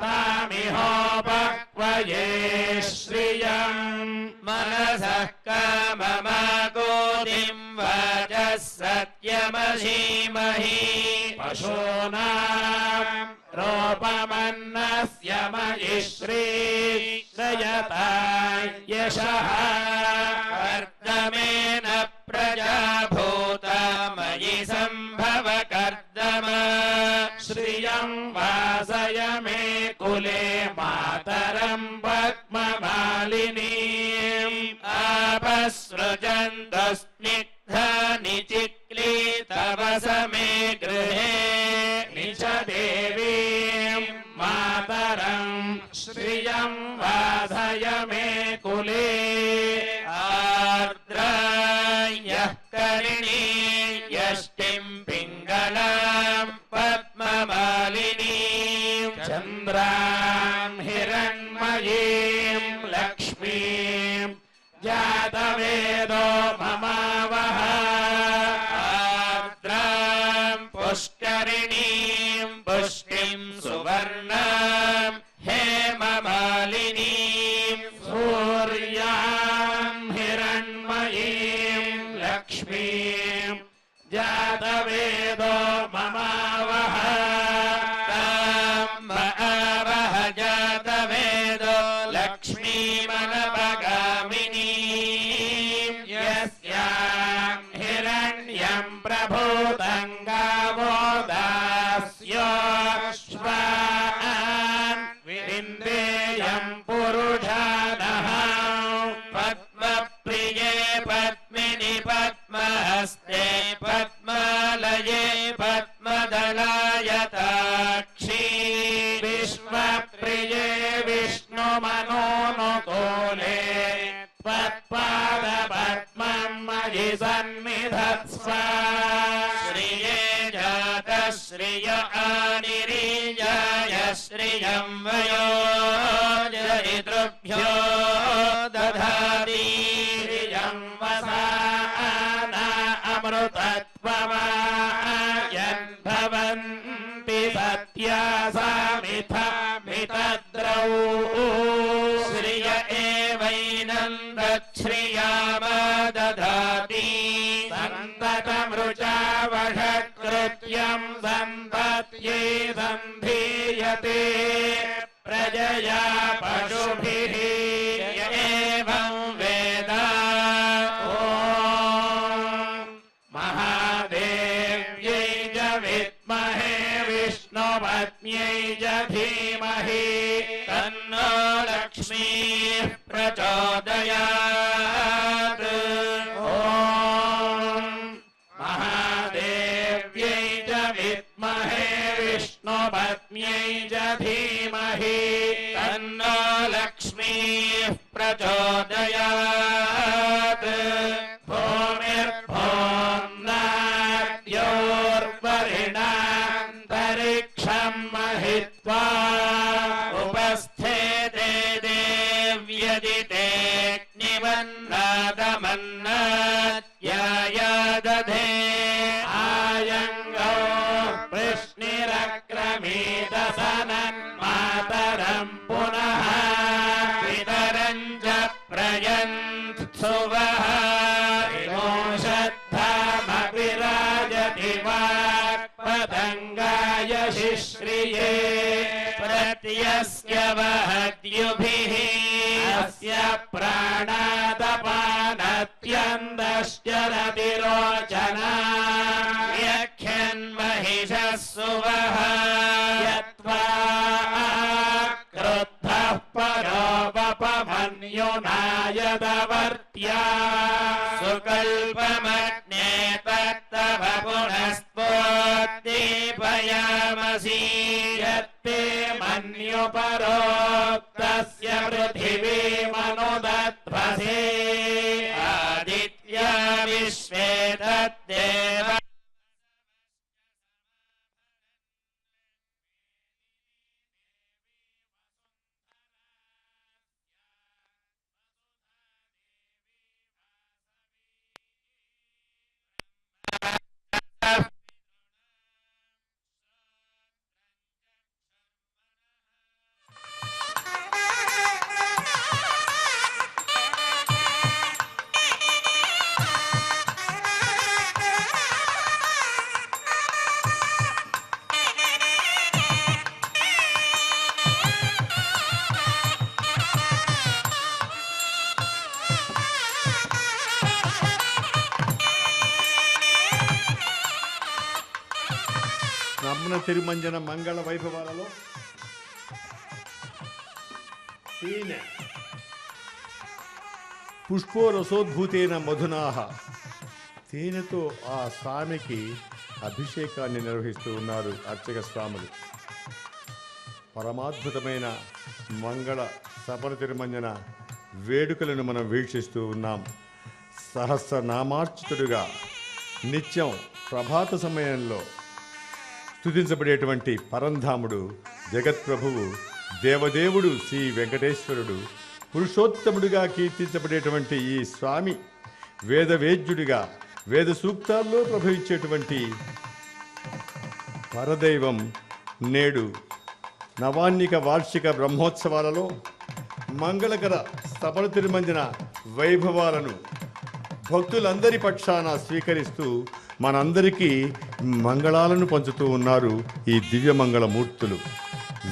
S2: तामिहोपक्वये श्रियं मनसः काममागोदिं वाचः सत्यमधीमहि पशूनां रूपमन्नस्य मयि श्रीयता यशः कर्दमेन प्रजाभूता मयि सम्भव कर्दम श्रियं वासय मे कुले मातरं पद्ममालिनीम् आपसृजन्तु स्निग्धानि चिक्लीतव समे गृहे निच देवीं मातरं श्रियं वासय मे कुले आर्द्रायः करिणी यष्टिं पिङ्गलां पद्ममालिनीं चन्द्रां हिरण्मयीं लक्ष्मीं जातवेदो ममावह आर्द्रां पुष्करिणीं पुष्टिं सुवर्णां हेममालिनीं सूर्यां हिरण्मयीं लक्ष्मीं जातवेदो ममावह तां आवह जातवेदो लक्ष्मीमनपगामिनीं यस्यां हिरण्यं प्रभूतं गावो दास्योऽश्वान् विन्देयं पुरुषानः पद्मप्रिये पद्मिनि पद्महस्ते पद्मालये पद्मदलायताक्षी विश्वप्रिये विष्णुमनोनुकूले त्वत्पादपद्मं मयि सन्निधत्स्व श्रिये जातः श्रिय आनिरीजाय श्रियं वयो जयितृभ्यो दधाति श्रियं वसाना अमृतत्वमायन्भवन्ति सत्यासामिथमितद्रौ श्रिय एवैनं दच्छ्रियामा दधाति सन्ततमृचावषत्कृत्यं सम्पत्यै सन्धीयते प्रजया पशुभिः य एवं वेद ॐ महादेव्यै च विद्महे विष्णुपत्न्यै च धीमहि तन्नो लक्ष्मीः प्रचोदयात्। ॐ पत्न्यै च धीमहि तन्नो लक्ष्मीः प्रचोदयात् भूमिर्भुवनाद्योर्वरिणान्तरिक्षं महित्वा उपस्थेते देव्यदितेऽग्निवन्नादमन्नाद्यायादधे आयङ्गो वृष्णिरक्रमीदसनन्मातरं पुनः पितरं च प्रयन्त्सुवः विराजति वाक्पतङ्गाय शिश्रिये प्रत्यस्य वहद्युभिः अस्य प्राणादपानत्यन्दश्चरतिरोचना व्याख्यन्महिषः सुवः यत्त्वा क्रुद्धः परोपमन्युना यदवर्त्या सुकल्पमग्ने तत्तव पुनस्त्वोद्दीपयामसि यत्ते मन्युपरोक्तस्य पृथिवीमनुदध्वसे आदित्या विश्वे तद्देव
S1: నమ్మన తిరుమంజన మంగళ వైభవాలలో తేనె పుష్పోరసోద్భూతేన మధునాహ తేనెతో ఆ స్వామికి అభిషేకాన్ని నిర్వహిస్తూ ఉన్నారు అర్చక స్వాములు. పరమాద్భుతమైన మంగళ సపర తిరుమంజన వేడుకలను మనం వీక్షిస్తూ ఉన్నాం. సహస్రనామార్చితుడుగా నిత్యం ప్రభాత సమయంలో స్తుతించబడేటువంటి పరంధాముడు జగత్ప్రభువు దేవదేవుడు శ్రీ వెంకటేశ్వరుడు పురుషోత్తముడిగా కీర్తించబడేటువంటి ఈ స్వామి వేదవేద్యుడిగా వేద సూక్తాల్లో ప్రభవించేటువంటి పరదైవం నేడు నవాన్నిక వార్షిక బ్రహ్మోత్సవాలలో మంగళకర సపర తిరుమంజన వైభవాలను భక్తులందరి పక్షాన స్వీకరిస్తూ మనందరికీ మంగళాలను పంచుతూ ఉన్నారు ఈ దివ్యమంగళమూర్తులు.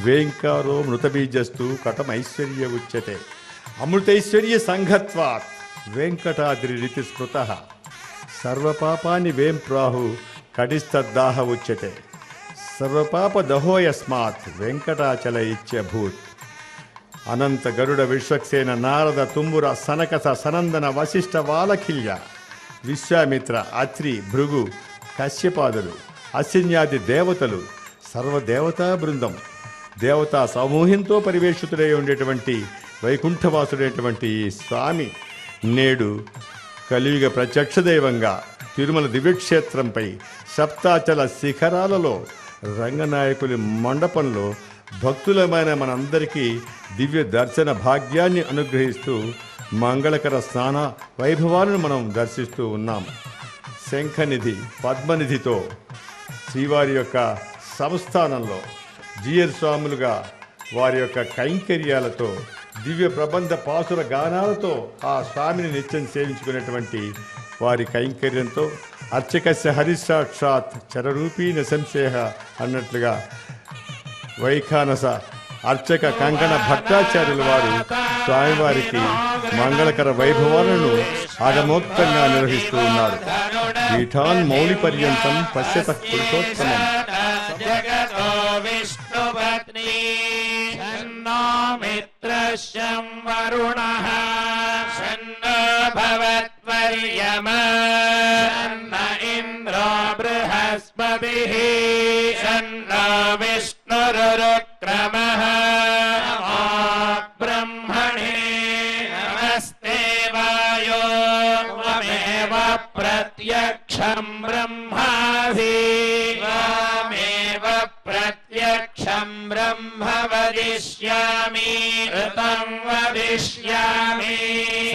S1: వేంకారో మృతబీజస్తు కటమైశ్వర్య ఉచ్యతే అమృతైశ్వర్య సంఘత్వాత్ వెంకటాద్రిరితి స్మృతః సర్వపాపాని వేం ప్రాహు కటిస్తద్దాహ ఉచ్యతే సర్వపాపదహో యస్మాత్ వెంకటాచల ఇత్యభూత్. అనంత గరుడ విశ్వక్సేన నారద తుంబుర సనకస సనందన వశిష్ఠ వాలఖిల్య విశ్వామిత్ర అత్రి భృగు కశ్యపాదులు అశ్విన్యాది దేవతలు సర్వదేవతా బృందం దేవతా సమూహంతో పరివేషితుడై ఉండేటువంటి వైకుంఠవాసుడైనటువంటి ఈ స్వామి నేడు కలియుగ ప్రత్యక్ష దైవంగా తిరుమల దివ్యక్షేత్రంపై సప్తాచల శిఖరాలలో రంగనాయకుని మండపంలో భక్తులమైన మనందరికీ దివ్య దర్శన భాగ్యాన్ని అనుగ్రహిస్తూ మంగళకర స్నాన వైభవాలను మనం దర్శిస్తూ ఉన్నాం. శంఖనిధి పద్మనిధితో శ్రీవారి యొక్క సంస్థానంలో జిఎల్ స్వాములుగా వారి యొక్క కైంకర్యాలతో దివ్య ప్రబంధ పాసుర గానాలతో ఆ స్వామిని నిత్యం సేవించుకునేటువంటి వారి కైంకర్యంతో అర్చకస్య హరిసాక్షాత్ చరరూపీ నశంశేహ అన్నట్లుగా వైఖానస అర్చక కంకణ భట్టాచార్యుల వారు స్వామివారికి మంగళకర వైభవాలను ఆగమోక్తంగా నిర్వహిస్తూ ఉన్నారు. పీఠాన్ మౌళి పర్యంతం పశ్యత పురుషోత్తమం.
S2: మిత్రశం వరుణః షన్నో భవత్వర్యమా షన్న ఇంద్రో బృహస్పతిః షన్నో విష్ణురుర్ प्रत्यक्षं ब्रह्मासि त्वामेव प्रत्यक्षं ब्रह्म वदिष्यामि ऋतं वदिष्यामि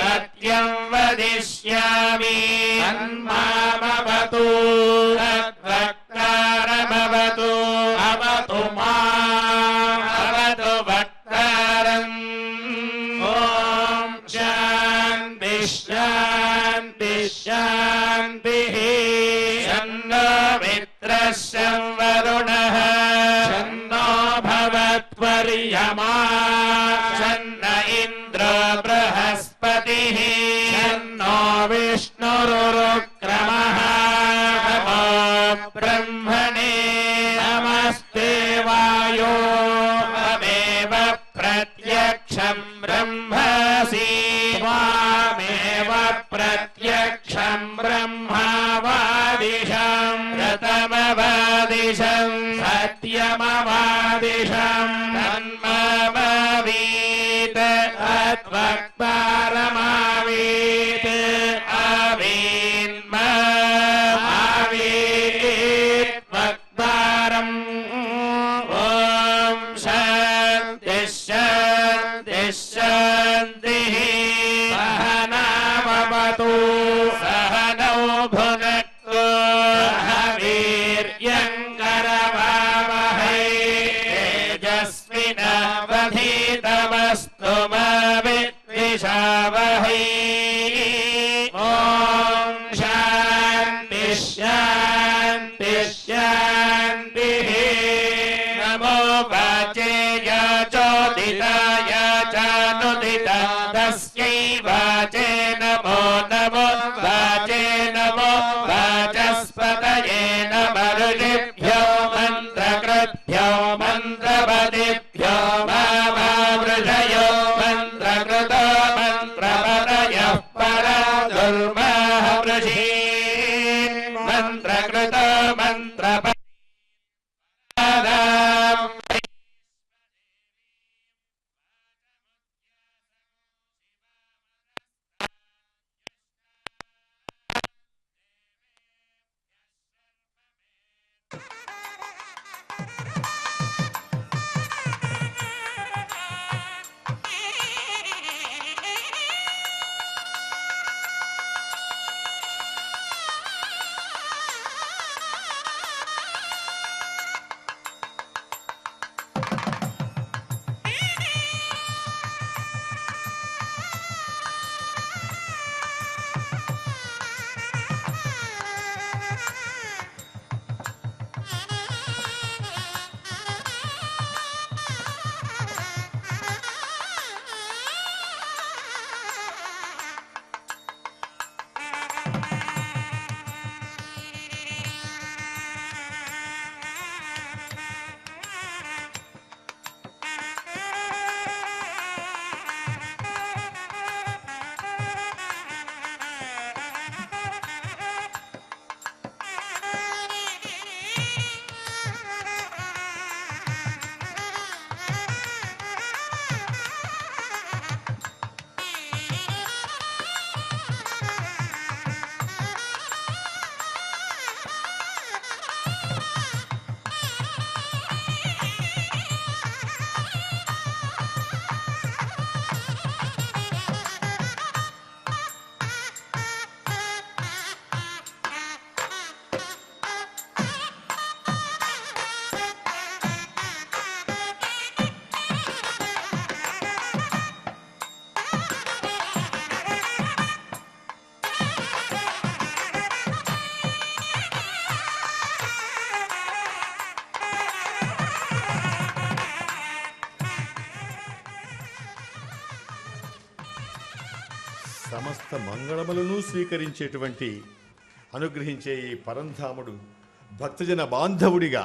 S2: सत्यं वदिष्यामि तन्मामवतु तद्वक्तारमवतु अवतु माम् अवतु वक्तारम् ॐ शान्ति शान्ति शान्तिः शन्नो मित्रः शं वरुणः शन्नो भवत्वर्यमा शन्न इन्द्रो बृहस्पतिः शन्नो विष्णुरुक्रमः नमो ब्रह्मणे नमस्ते वायो त्वमेव प्रत्यक्षं ब्रह्मासि त्वामेव प्रत्यक्षं ब्रह्मावादिशं रतमवादिशं सत्यमवादिशं तन्मवीत तद्वक्तारमावीत आवीत् वक्तारम् ॐ शान्ति शान्ति शान्तिः सहनावतु सहनौ भुनक्तु सह वीर्यङ्करवावहै तेजस्विनावधीतमस्तु मा विद्विषावहै ॐ शान्ति शान्ति शान्तिः नमो वाचे याचोदिताय चानुदिता तस्यै वाचे नमो नमो वाचे नमो वाचस्पतये नमः ऋषिभ्यो मन्त्रकृभ्यो मन्त्रपदिभ्यो मामावृषयो मन्त्रकृतो मन्त्रपदयः परा दुर्मः वृषी मन्त्रकृतो मन्त्रपदम्
S1: సమస్త మంగళములను స్వీకరించేటువంటి అనుగ్రహించే ఈ పరంధాముడు భక్తజన బాంధవుడిగా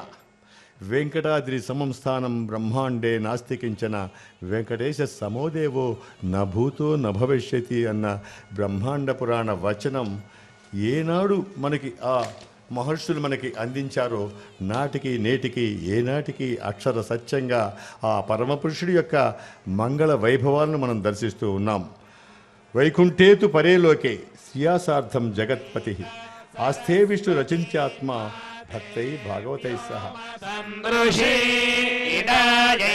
S1: వెంకటాద్రి సమంస్థానం బ్రహ్మాండే నాస్తికించిన వెంకటేశ సమోదేవో నభూతో నభవిష్యతి అన్న బ్రహ్మాండ పురాణ వచనం ఏనాడు మనకి ఆ మహర్షులు మనకి అందించారో నాటికి నేటికి ఏనాటికి అక్షర సత్యంగా ఆ పరమపురుషుడి యొక్క మంగళ వైభవాలను మనం దర్శిస్తూ ఉన్నాం. వైకుంఠేతు పరేలోకే శ్రియాసార్థం జగత్పతి ఆస్థే విష్ణు రచించాత్మ భక్తై భాగవతై సహ
S2: సందృశీ ఇదాయైవాస్పశివాస్తు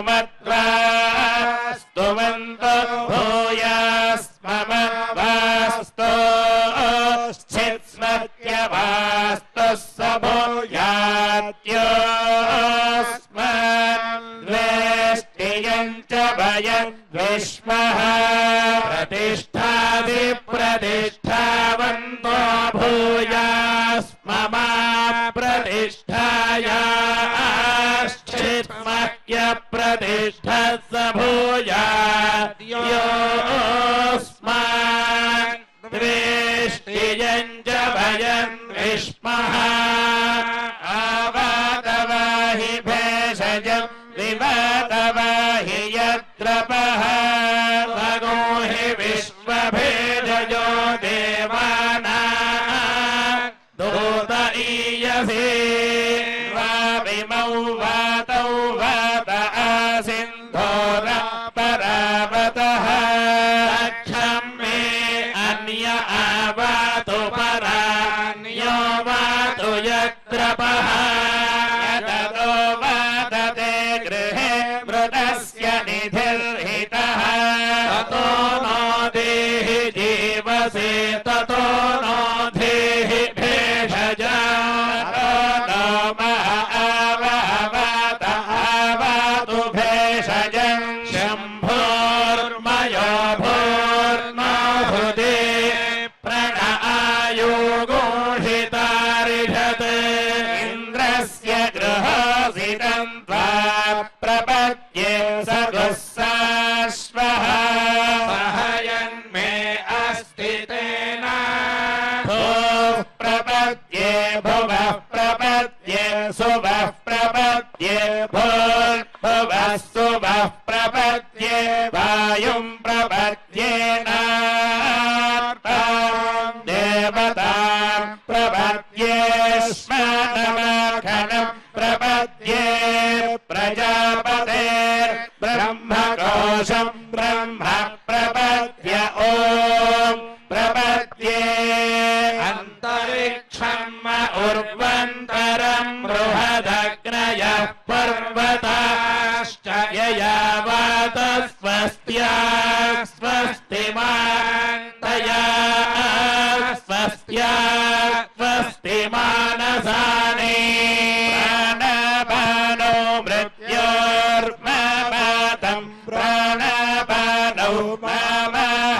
S2: మత్వా స్తువంతో భూయాస్మమద్వాస్తో చిత్స్మత్యవాస్తు సభూయాత్యోస్మద్వేష్టియం చ భయం విష్మః ప్రతిష్ఠాది ప్రతిష్ఠావంతో భూయాస్మమా ప్రతిష్ఠాయాశ్చిత్మహ్య ప్రతిష్ఠస్స భూయాద్యోస్మాన్ ద్వేష్టియం చ భయం విష్మః ఆవాతవాహి భేషజం వివాతవాహి యత్రపః భగోహి విశ్వభేజయో దేవానాం దూత ఈయసే వావిమౌ వాతౌ వాత ఆసింధోర పరావతః అక్షం మే అన్య ఆవాతు పరాన్యో వాతు యత్రపః యతతో వాతతే గృహే మృతస్య నిధిర్హితః తతో నో దేహి జీవసే తతో నో దేహి భేషజా తతో ఆవాత ఆవాతు భేషజం శంభోర్మయో భూర్మో హృదే ప్ରଣ ఆయోగోషితారిషత్ ఇంద్రస్య గృహోసితం త్వా ప్రపద్యే సగుస్సాశ్వః సహయన్మే అస్తి తేన భూః ప్రపద్యే భువః ప్రపద్యే సువః ప్రపద్యే భూర్భువః సువః ప్రపద్యే వాయుం ప్రపద్యే నార్తాం దేవతాం ప్రపద్యే శ్మనమఖనం ప్రపద్యే ప్రజాపతేర్ బ్రహ్మకోశం బ్రహ్మ ప్రపద్య ఓం ప్రపద్యే అంతరిక్షం ఉర్వంతరం బృహదగ్నయః పర్వతాశ్చ యయావాత స్వస్త్యా స్వస్తిమాంతయా స్వస్త్యా స్వస్తిమానసాని ప్రాణపానో మృత్యోర్మపాతం ప్రాణపానౌ మామహాశిష్టం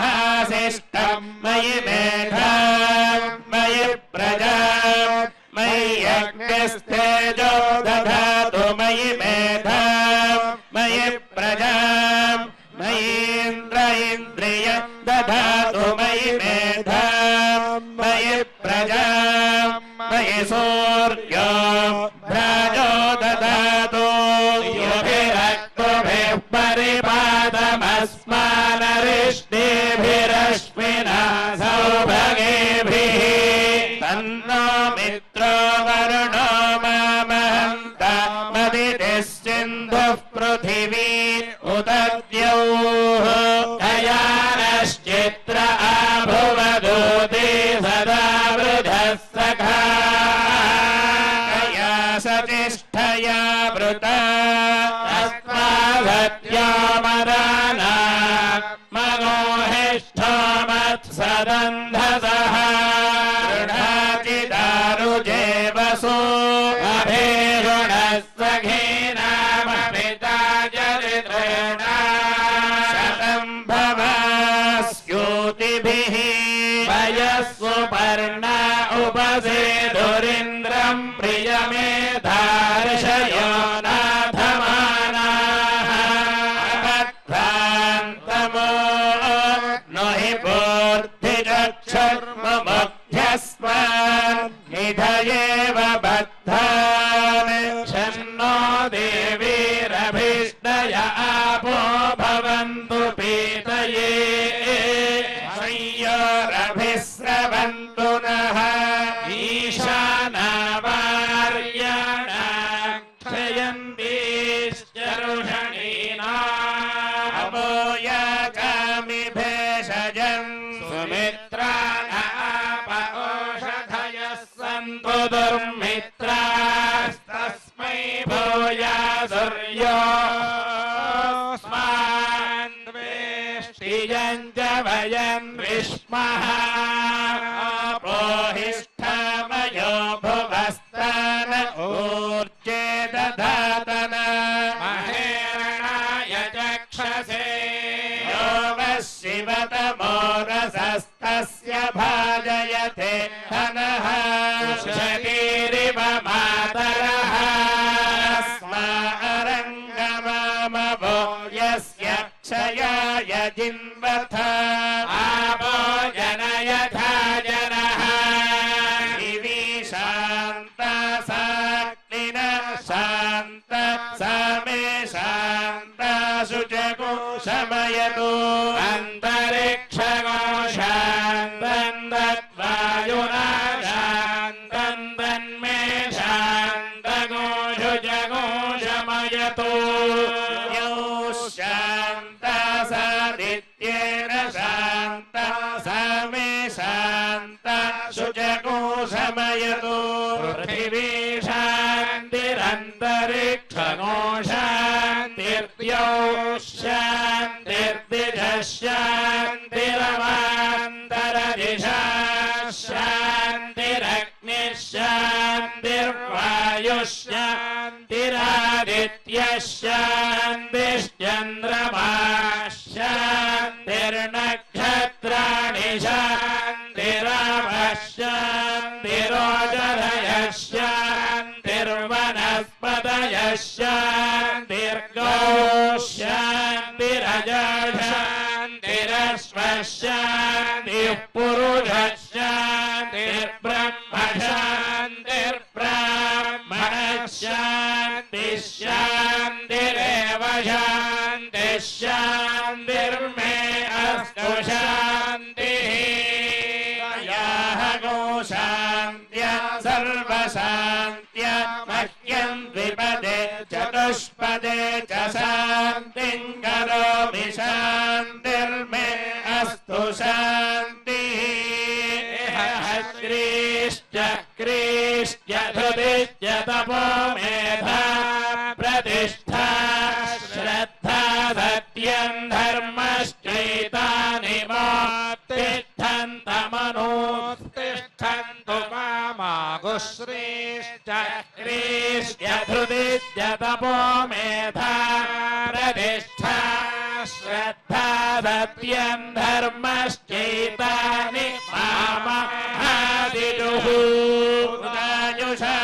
S2: మయి మేధాం మయి ప్రజాం మయి యజ్ఞస్థేజో దధాతు మయి మేధాం మయి ప్రజాం మయీంద్ర ఇంద్రియం దధాతు మయి మేధాం మయి ప్రజాం మయి సూర్యో భ్రాజో దధాతు యుభిరక్తుభిః పరిపాదమస్మానరిష్టిభిరశ్వినా సౌభగేభిః తన్నో మిత్రో వరుణో మామహంతమదితిः సింధుః పృథివీ ఉదద్యౌః కయానశ్చిత్ర ఆభువదూతి సదా వృధः సఖా కయా సతిష్ఠయా వృతా తస్మాదత్యామరానా మగోహిష్ఠమత్సదంధసః గృహాతి దారుజేవసో అభేగుణः సఖీనామపితా చరిత్రేణ శతం భవాస్యోతిభిః వయస్సుపర్ణ ఉపసేధురింద్రం ప్రియమేధార్షయో నాథమానాః అబద్ధాంతమో నొహి పూర్ధిరక్షర్మమధ్యస్మాన్ నిధయేవ బద్ధాన్ క్షన్నో దేవీరభిష్ణయ ఆపో భవంతు పీతయే సంయోరభిస్రవంతు నః ఈశానావార్యాణా క్షయంతిశ్చరుషణీనా అమోయాకామి భేషజం సుమిత్రా दुर्मित्रास्तस्मै भूयासुर्योऽस्मान् द्वेष्टियम् च वयम् विष्मः प्रोहिष्ठमयो भुवस्तन ऊर्जे दधातन महेरणाय चक्षसे यो वः शिवतमोरसस्तस्य भाजयते हनः शरीरिव मातरः स्मा अरङ्गमामवो यस्य क्षयाय जिन्वथ आपो जनयथा जनः दिवि शान्त साग्निन शान्त समे शान्त शुचको शमयतु अन्तरिक्षगो शान्तम् तद्वायुना शान्तम् तन्मे शान्तगो शुचगो शमयतु यो शान्त सादित्येन शान्त समे शान्त शुचको शमयतु पृथिवी शान्तिरन्तरिक्षगो शान्तिर्द्यौ शान्तिर्दिशः शान्तिरवान्तरदिशः शान्तिरग्निः शान्तिर्वायुः शान्तिरादित्यः शान्तिश्चन्द्रमाः शान्तिर्नक्षत्राणि शान्तिरावः शान्तिरोषधयः शान्तिर्वनस्पतयः शान्तिर्गौः शान्तिरजः शान्तिरश्वः शान्तिः पुरुषः शान्तिर्ब्रह्म शान्तिर्ब्राह्मणः शान्तिः शान्तिरेव शान्तिः शान्तिर्मे अस्तु शान्तिः याः गो शान्त्य सर्वशान्त्य मह्यम् द्विपदे चतुष्पदे च शान्तिम् करोमि शान्तिर्मे अस्तु शान्तिः श्रीश्च क्रीश्च धृतिश्च तपो मेधा प्रतिष्ठा श्रद्धा सत्यम् धर्मश्चैतानि मोत्तिष्ठन्तमनोत्तिष्ठन्तु मामागुश्रीश्च क्रीश्च धृतिश्च तपो मेधा प्रतिष्ठा श्रद्धा सत्यम् धर्मश्चैतानि मामादिजुः उदायुषा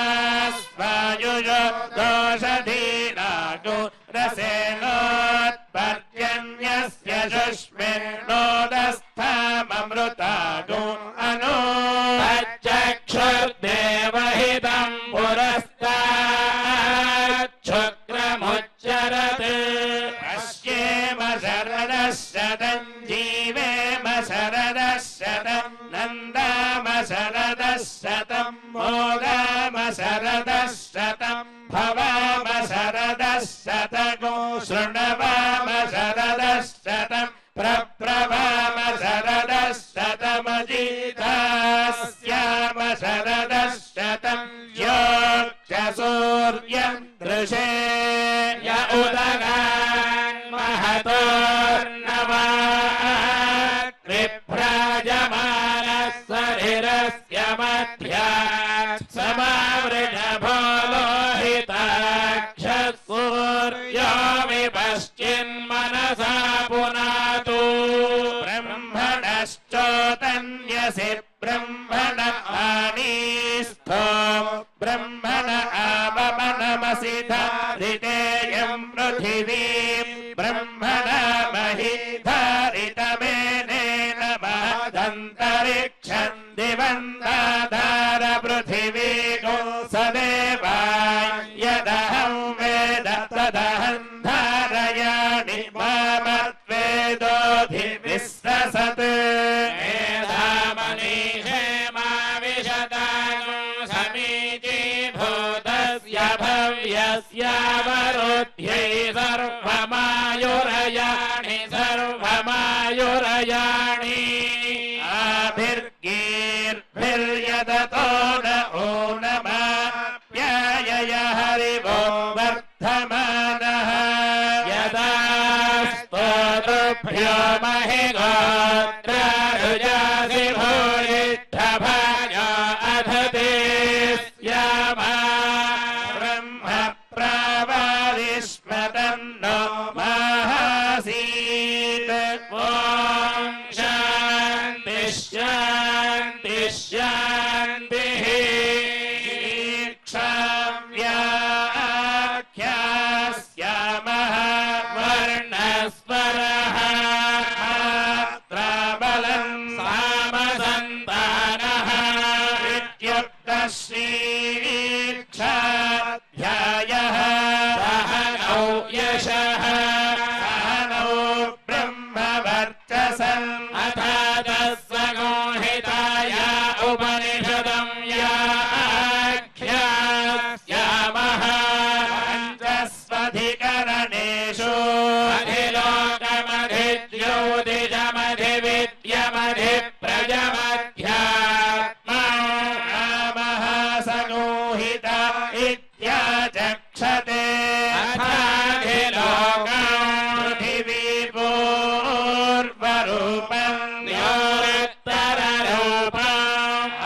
S2: स्वायुषो दोषधीनागो रसेनोत्पर्जन्यस्य शुष्मिर्नोदस्थाममृतागो अनो चक्षुर्देवहितम् पुरस्ताच्छुक्रमुच्चरत् पश्येम शरदः शतम् जीवेम शरदः शतम् नन्दाम शरदः शतम् मोदाम शरदः शतम् भवाम शरदः शतको शृण्वाम शरदः शतम् प्रब्रवाम शरदः शतमजीतास्याम शरदः शतम् योक्ष सूर्यम् दृशे य उदगान् महतोर्नवात् विभ्राजमानः शरीरस्य मध्यात् समावृषभो लोहिताक्षः सूर्यो विपश्चिन्मनसा पुनातु ब्रह्मणश्चोतन्यसि ब्रह्मण आनीस्थो ब्रह्मण आवमनमसि धारितेयम् पृथिवीम् ब्रह्मण महि धारितमेनेन महदन्तरिक्षम् दिवन्दाधार पृथिवी गो सदेवाय यदहम् वेद तदहम् धारयामि मामद्वेदोऽधिविश्वसत् मेधामनीषे मा विशदानु समीची भूतस्य भव्यस्यावरुध्यै सर्वमायुरयाणि सर्वमायुरयाणि आभिर्गीर्भिर्यदतो न ॐ नमः शान्तिः व्याख्यास्यामः वर्णस्वरः मात्राबलं सामसन्तानः इत्युक्तश्रीक्षाध्यायः सहनौ यशः सहनौ ब्रह्मवर्चसम् अथ तत्संहिताय उपनिषदं व्याख्यास्यामः पञ्चस्वधिकरणेषु अधिलोकमधिज्योतिषमधिप्रजमध्यात्मः संहित इत्याचक्षते अथाधिलोकम् पृथिवीपूर्वरूपम् योरुत्तररूपम्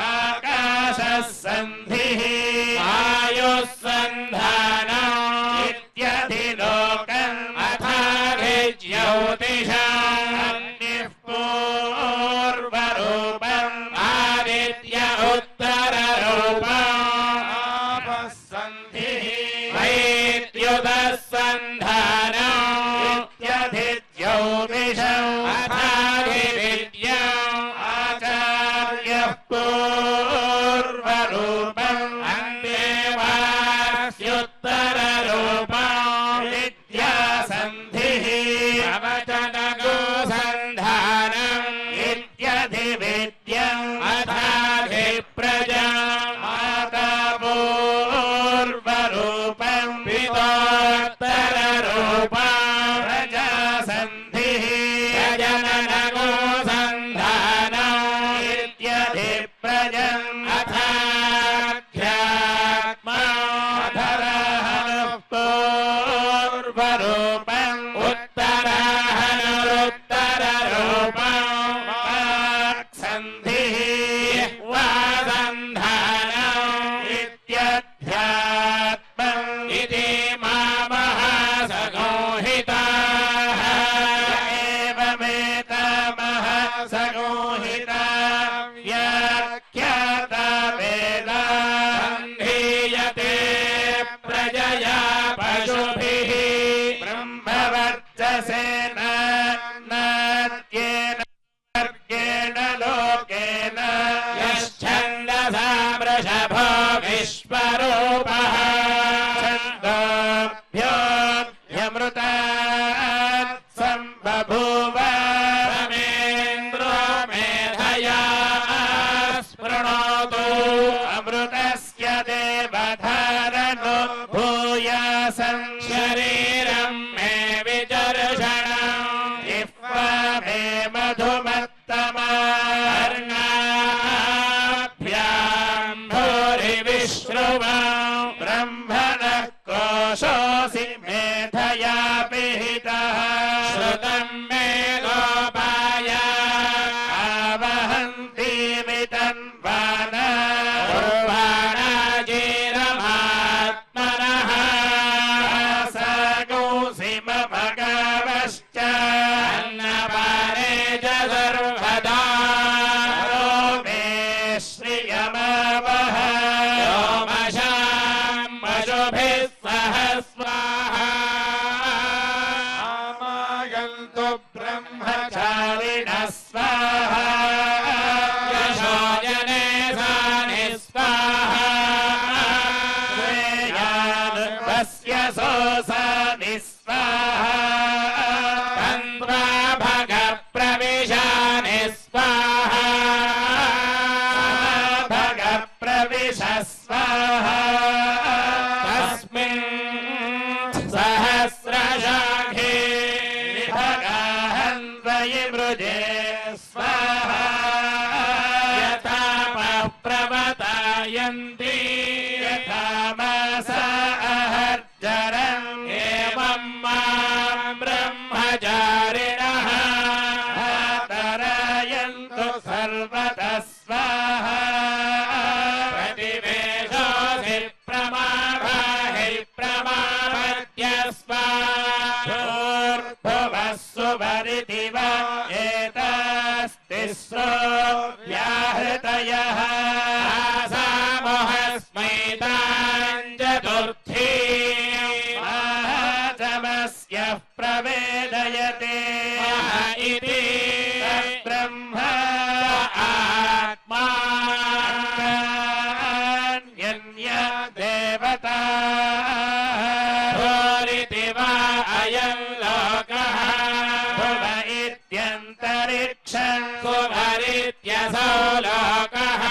S2: आकाशः सन्धिः आयुस्सन्धानम् इत्यधिलोकम् अथाधिज्योतिषम् अग्निः पूर्वरूपम् आदित्य उत्तररूपम् आपः सन्धिः वैद्युतः सन्धानम् इत्यधिज्योतिषम् अथाधिविद्यम् आचार्यः पूर्वरूपम् अन्तेवास्युत्तररूपम् विद्यासन्धिः प्रवचनको सन्धानम् इत्यधिविद्यम् अथाधिप्रजम् माता पूर्वरूपम् पितोत्तररूपम् प्रजासन्धिः प्रजननको सन्धानम् इत्यधिप्रजम् अथाध्यात्माधरः पूर्वरूपम् उत्तराहनुरुत्तररूपम् वाक्सन्धिः वासन्धानम् इत्यध्यात्मम् इति मामः संहिताः एवमेतामः संहिता व्याख्याता वेदा सन्धीयते प्रजया पशुभिः ब्रह्मवर्चसेन नाट्येन वर्गेण लोकेन यश्छन्दसा वृषभो विश्वरूपः छन्दोभ्योऽभ्यमृतात् सम्बभूव रमेन्द्रो मेधया स्पृणोतु अमृतस्य देवधारणो भूयासं शरीरं मे विचर्षणम् जिह्वा मे मधुमत्तमार्णाभ्यां भूरिविश्रुवं ब्रह्मणः कोशोऽसि मेधया पिहितः श्रुतं मे गोपाय आवहन्ति वितन्वाना उर्वाणाजीरमात्मनः सगोऽसि मम गावश्च अन्नपाने च सर्वदा मे श्रियमावह व्योमशां पशुभिः सह स्वाहा आमागन्तु ब्रह्मचारिणः स्वाहा यशो जने सानि स्वाहा श्रेयानुपस्य सोऽसानि स्वाहा तन्त्वा भगप्रविशानि स्वाहा भगप्रविश स्वाहा तस्मिन् सहस्रशाखे विभगाहन्वयि मृजे स्वाहा यथापः प्रवतायन्ति यथा मासा अहर्जरम् एवं मां ब्रह्मचारिणः तरयन्तु सर्वतः स्वाहा प्रतिवेशोऽसि प्रमाभाहि प्रमापद्य स्वाहा भूर्भुवः सुवरिति वा एतास्तिस्रो व्याहृत व्याहृतयः आसामोहस्मै तान् चतुर्थी महातमस्यः प्रवेदयते इति ब्रह्म आत्मा देवता भूरिति वा अयं लोकः भुव इत्यन्तरिक्षं भुवरित्यसौ लोकः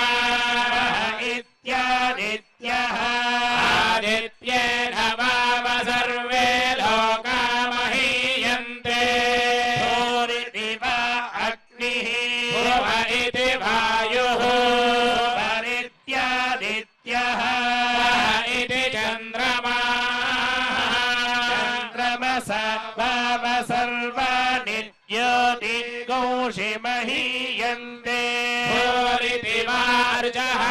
S2: इत्यादित्यः आदित्येन वाव सर्वे लोका महीयन्ते भूरिति वा अग्निः भुव इति वायुः भुवरित्यादित्यः महीयन्ते भूरिति वार्जः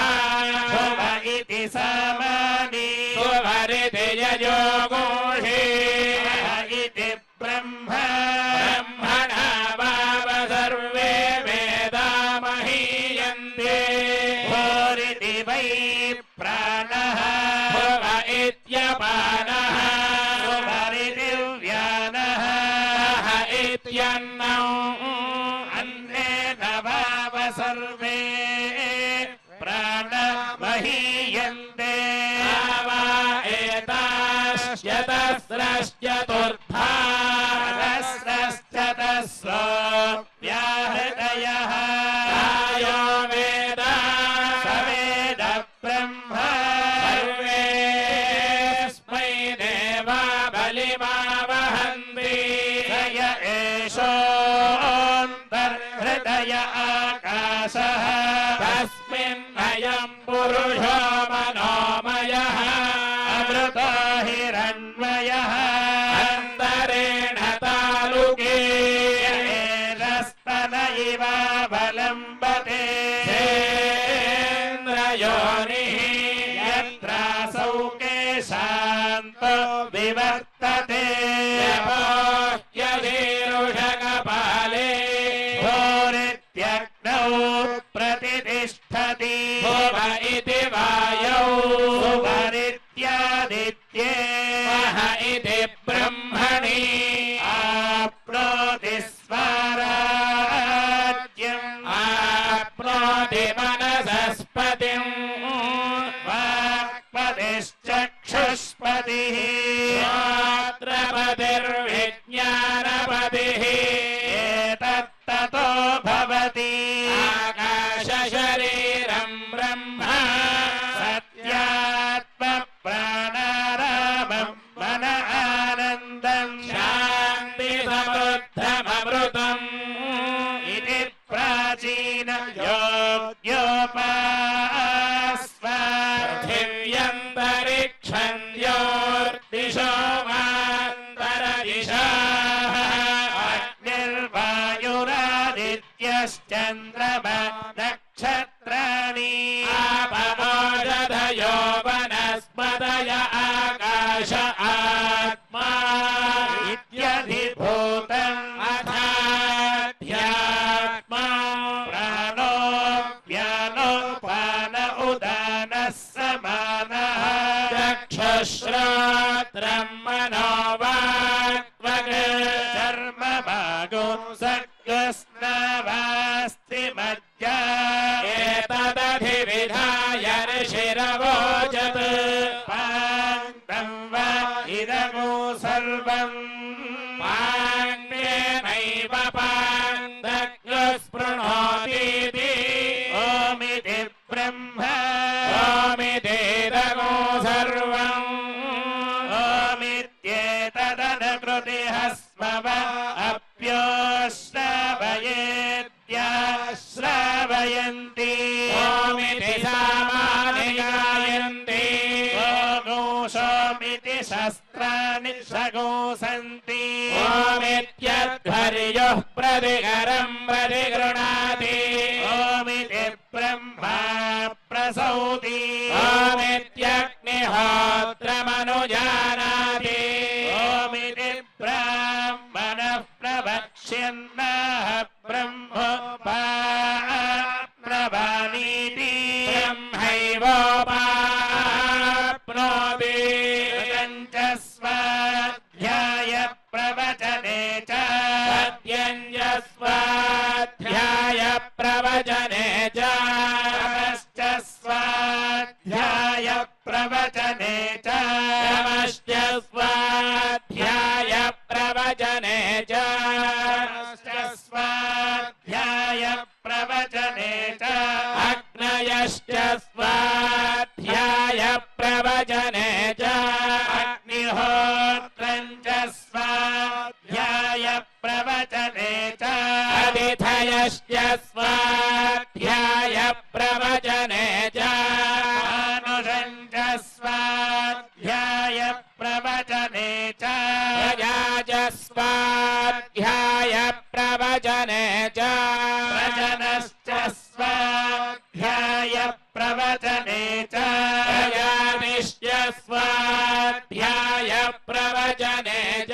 S2: भुव इति सामानि भुवरिति यजोगोषे इति ब्रह्म ब्रह्मणा वाव सर्वे वेदा महीयन्ते भूरिति वै प्राणः भुव इत्यपानः भुवरिति व्यानः इत्यन्नौ सर्वे प्राण महीयन्ते एताश्चतस्रश्चतुर्था सहस्रश्चतस्रो व्याहृतयः आयो वेद स वेद ब्रह्म सर्वेऽस्मै देवा बलिमावहन्ति य एषोऽन्तर्हृदय तस्मिन्नयं पुरुषो मनोमयः अमृतो हिरण्मयः अन्तरेण तालुके रस्तन इव बलम्बते चेन्द्रयोनिः यत्रासौ केशान्तो विवर्तते यधीरुषकपाले प्रतिष्ठति भुव इति वायौ भुवरित्यादित्ये मह इति ब्रह्मणि आप्नोति स्वराज्यम् आप्नोति मनसस्पतिम् वाक्पतिश्चक्षुष्पतिः श्रोत्रपतिर्विज्ञानपतिः एतत्ततो भवति शरीरं ब्रह्म सत्यात्म प्राणारामं मन आनन्दं शान्ति समृद्धममृतम् इति प्राचीन योग्योपास्व पृथिव्यन्तरिक्षं योर्दिशो मान्तरदिशाः अग्निर्वायुरादित्यश्चन्द्रमा नक्षत्राणि आपमोषधयो वनस्पतय आकाश आत्मा इत्यधिभूतम् अथाध्यात्मा प्राणो व्यानोपान उदानः समानः चक्षुश्रोत्रं मनो वाक्पक् चर्मभागो सर्गस्नावास्ति मज्जा एतदधिविधाय ऋषिरवोचत् पाण्डं वा इदमो सर्वम् पाण्ड्येनैव पाण्डज्ञस्पृणोतीति ओमिति ब्रह्म ओमितेदमो सर्वम् ओमित्येतदनुकृतिः स्मव श्रावयन्ति ओमिति सामानि गायन्ति ओघोषोमिति शस्त्राणि सघोषन्ति ओमित्यध्वर्युः प्रतिकरं प्रतिगृह्णाति ओमिति ब्रह्मा प्रसौति ओमित्यग्निहोत्रमनुजानाति ओमिति ब्राह्मणः प्रवक्ष्यन्नः ब्रह्मोपा प्रभानि प्रवचने च स्वाध्याय प्रवचने च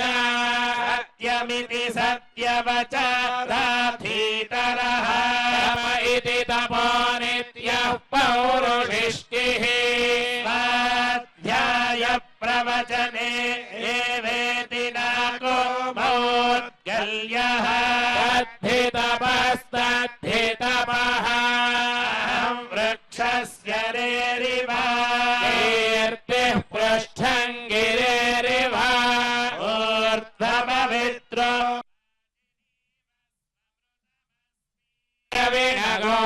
S2: सत्यमिति सत्यवचराधीतरः इति तपो नित्यः पौरुषिष्टिः स्वाध्याय प्रवचने एवेति नाको मौद्गल्यः तद्धितपस्तद्धितपः वृक्षस्य रेरिव कीर्तिः पृष्ठं गिरेरिव ऊर्ध्वपवित्रो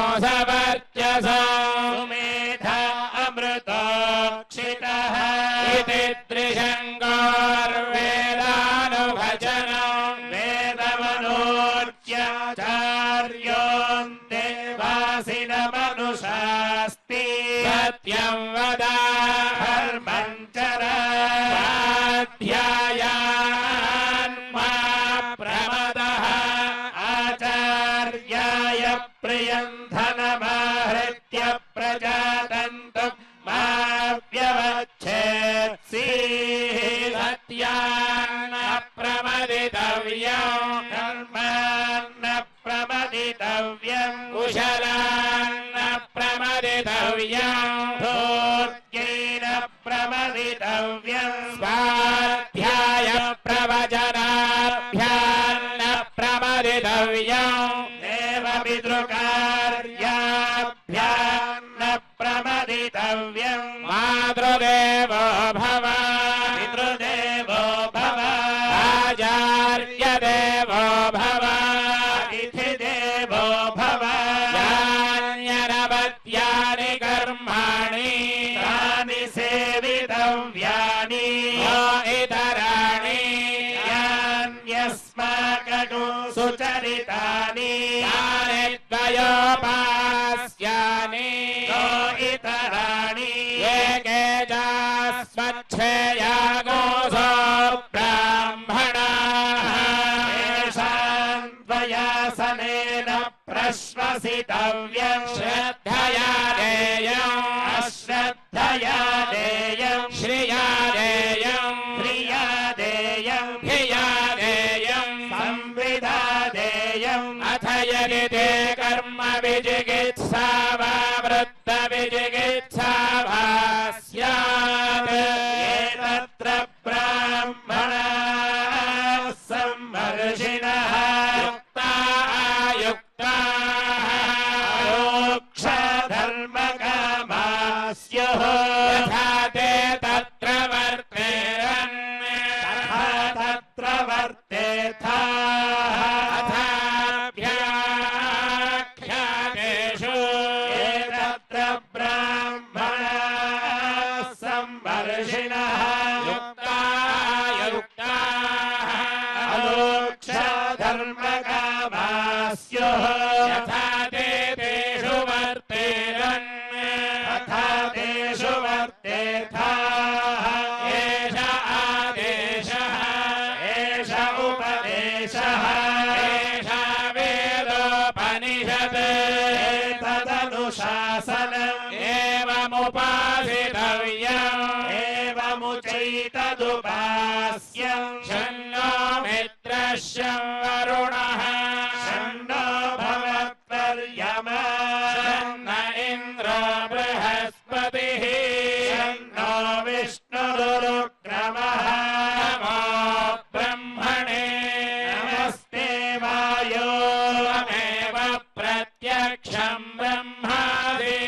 S2: विनगोऽसवर्चसा सुमेधा अमृतोक्षितः इति त्रिशङ्गोर्वेदानुभजनं वेदमनोर्च्याचार्योऽन्ते वासिनमनुशास्ति सत्यं वद धर्मं चर स्वाध्यायान् मा प्रमदः आचार्याय प्रियं धनमाहृत्य प्रजातन्तु मा व्यवच्छेत्सि सत्यान्न प्रमदितव्यं धर्मान्न प्रमदितव्यं कुशलान्न प्रमदितव्यं धूर्त्येन प्रमदितव्यं स्वाध्याय प्रवचनाभ्यान्न प्रमदितव्यं देवपितृकार्याभ्यान्न प्रमदितव्यं मातृदेवो भव पितृदेवो भव आचार्यदेवो भव अतिथिदेवो भव यान्यनवद्यानि कर्माणि तानि सेवितव्यानि इतराणि यान्यस्माकं सुचरितानि तानि द्वयोपास्यानि इतराणि एके चास्मच्छेयागोऽसो ब्राह्मणाः येषां त्वयासनेन प्रश्वसितव्यं श्रद्धया देयम् अश्रद्धया देयम् श्रिया देयम् ह्रिया देयम् धिया देयम् संविदा देयम् अथ यदि ते कर्म विजिगित्सा वा वृत्त विजिगित्सा वा स्यात् एतत्र ब्राह्मणाः सम्मर्षिणः युक्ता आयुक्ताः मोक्षधर्मकामाः स्युः यथा ते तत्र वर्तेरन् तथा तत्र वर्तेथाः अथाभ्याख्यातेषु एतत्र ब्राह्मणाः सम्मर्षिणः युक्ता युक्ताः मोक्षधर्मकामाः स्युः यथा ते तेषु वर्तेरन् तथा तेषु वर्तेथाः एष आदेशः एष उपदेशः एषा वेदोपनिषत् एतदनुशासनम् एवमुपासितव्यम् एवमुचैतदुपास्यम् शन्नो मित्रः शं वरुणः शन्नो भवत्वर्यमा शन्न इन्द्रो बृहस्पतिः शन्नो विष्णुरुक्रमः नमो ब्रह्मणे नमस्ते वायो त्वमेव प्रत्यक्षं ब्रह्मासि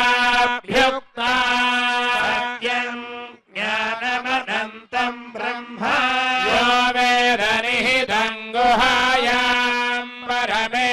S2: तदेशाभ्युक्ता सत्यं ज्ञानमनन्तं ब्रह्म यो वेद निहितं गुहायां परमे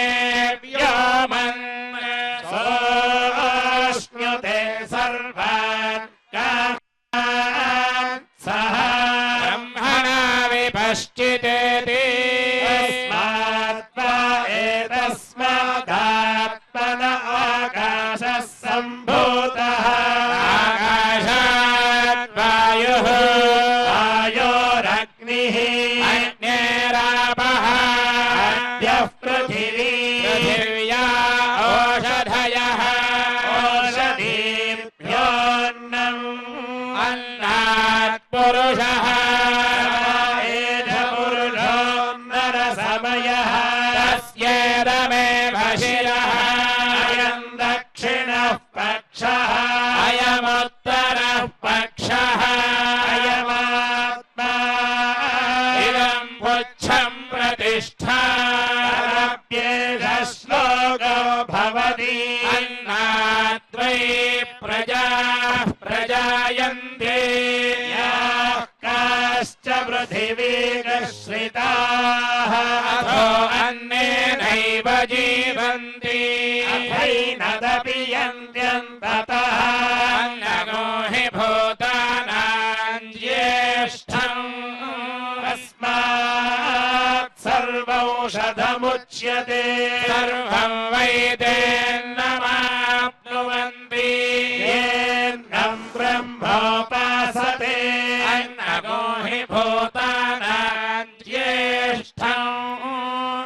S2: पृथिव्या ओषधयः ओषधीभ्योऽन्नम् अन्नात् पुरुषः एष पुरुषोऽन्नरसमयः तस्येदमेव शिरः अयम् दक्षिणः पक्षः अयमुत्तरः पक्षः अयमात्मा इदम् पुच्छम् प्रतिष्ठा श्लोको भवति अन्नाद्वै प्रजाः प्रजायन्ते याः काश्च पृथिवीगश्रिताः अथो अन्नेनैव जीवन्ति अथैनदपि यन्त्यन्ततः अन्नको हि भूतानाम् ज्येष्ठम् तस्मात् सर्वौषधमुच्यते सर्वम् वैदेन्नमाप्नुवन्ति येन्नम् ब्रह्मोपासते अन्नको हि भूतानाम् ज्येष्ठम्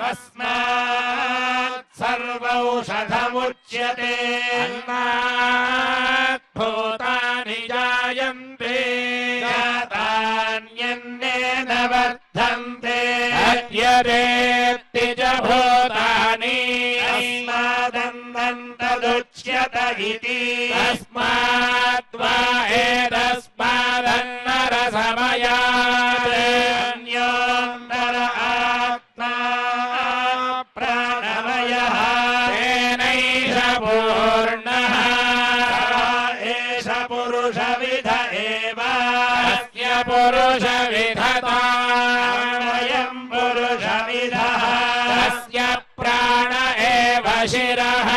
S2: तस्मात् सर्वौषधमुच्यते अन्नात् भूतानि जायन्ते जातान्यन्नेन वर्धन्ते अद्यरेत्ति च भूतानि तस्मादन्नन्तदुच्यत इति तस्माद्वा एतस्मादन्नरसमयात् अन्योऽन्तर आत्मा प्राणमयः तेनैष पूर्णः एष पुरुषविध एव अस्य पुरुषविधता अयम् पुरुषविधः तस्य प्राण एव शिरः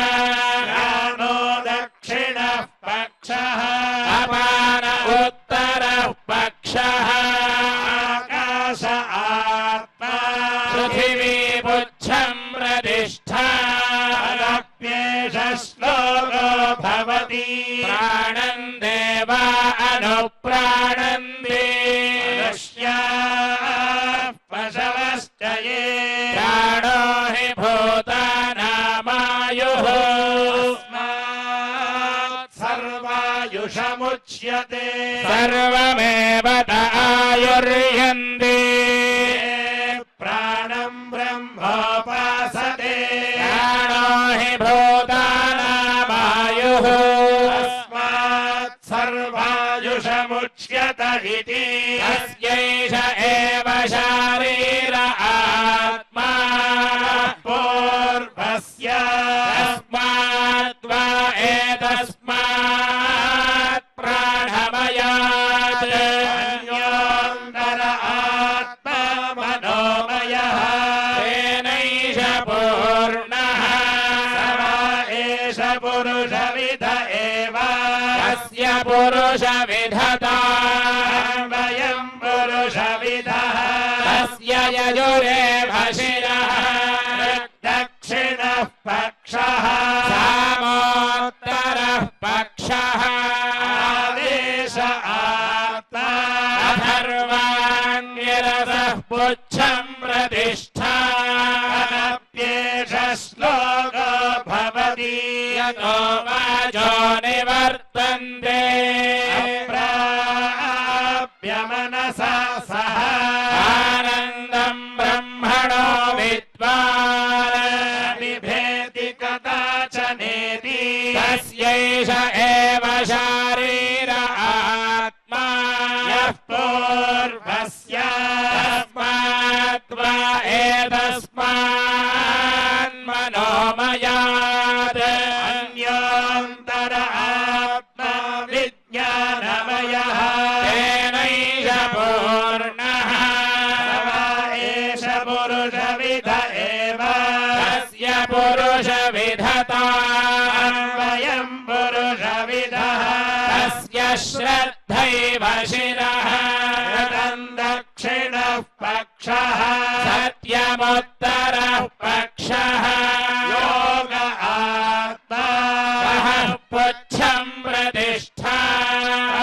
S2: प्राणो दक्षिणः पक्षः अपान उत्तरः पक्षः आकाश आत्मा पृथिवी पुच्छम् प्रतिष्ठा अदप्येष श्लोको भवति प्राणम् देवा अनुप्राणन्ति पशवश्च ये प्राणो हि भूतानामायुः सर्वायुषमुच्यते सर्वमेव त आयुर्यन्ति प्राणम् ब्रह्मोपासते प्राणो हि भूतानामायुः तस्मात् सर्वायुषमुच्यत इति तस्यैष एव शारीर आत्मा पूर्वस्य तस्माद्वा एतस्मात् प्राणमयात् अन्योऽन्तर आत्मा मनोमयः तेनैष पूर्णः एष पुरुषविध एव तस्य पुरुषविधता वयम् पुरुषविदः तस्य यजुरेव शिरः दक्षिणः पक्षः सामोत्तरः पक्षः आदेश आत्मा अथर्वाण्यरसः पुच्छम् प्रतिष्ठा अनप्येष श्लोको भवति यतो वाचो निवर्तन्ते अप्राप्य मनसा सह आनन्दम् ब्रह्मणो विद्वान् बिभेति कदाचनेति तस्यैष एव शारीर आत्मा यः पूर्वस्य तस्माद्वा एतस्मान् मनोमयात् अन्योऽन्तर आत्मा विज्ञानमयः तेनैष पूर्णः एष पुरुषविध एव तस्य पुरुषविधता वयम् पुरुषविदः तस्य श्रद्धैव शिरः दक्षिणः पक्षः सत्यमुत्तरः पक्षः योग आत्मा पुच्छम् प्रतिष्ठा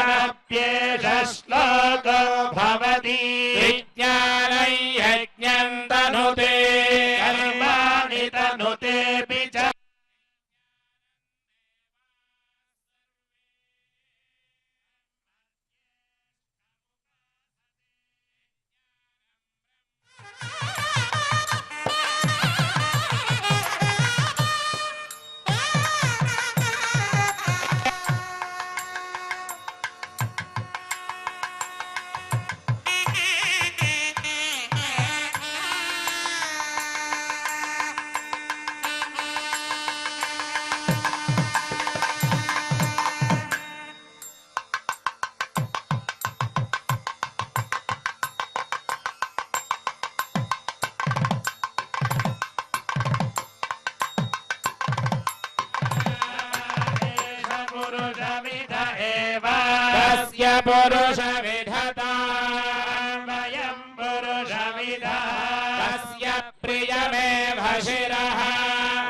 S2: अनप्येष श्लोको भवति विज्ञानं यज्ञम् तनुते कर्माणि मनुतेऽपि च पुरुषविधता वयं पुरुषविदा तस्य प्रियमेव शिरः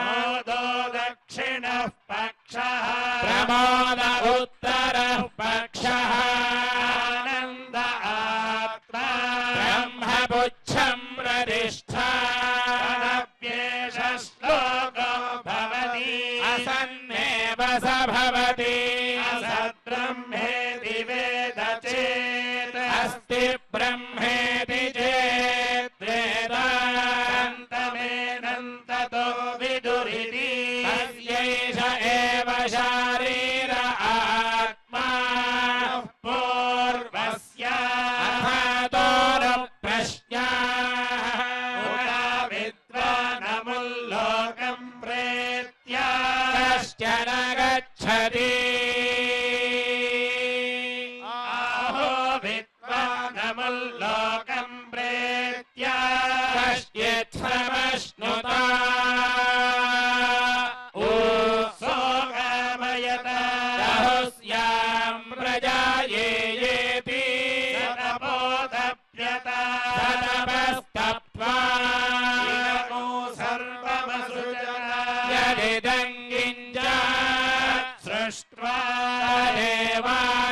S2: मोदो दक्षिणः पक्षः प्रमोद उत्तरः पक्षः आनन्द आत्मा ब्रह्मपुच्छं प्रतिष्ठा अनप्येष श्लोको भवति असन्नेव स भवति असद्ब्रह्मेति वेद चेत् अस्ति ब्रह्मेति चेत् वेदान्तमेनन्ततो विदुरिति तस्यैष एव शारीर आत्मा पूर्वस्य प्रश्नाः उता विद्वानमुल्लोकं प्रेत्य कश्चन गच्छति लोकं प्रेत्य कश्चित् समश्नुता सोगामयत बहुस्यां प्रजायेति तपोतप्यत तपस्तप्त्वा इदमो सर्वमसृजत यदिदं किञ्चित् सृष्ट्वा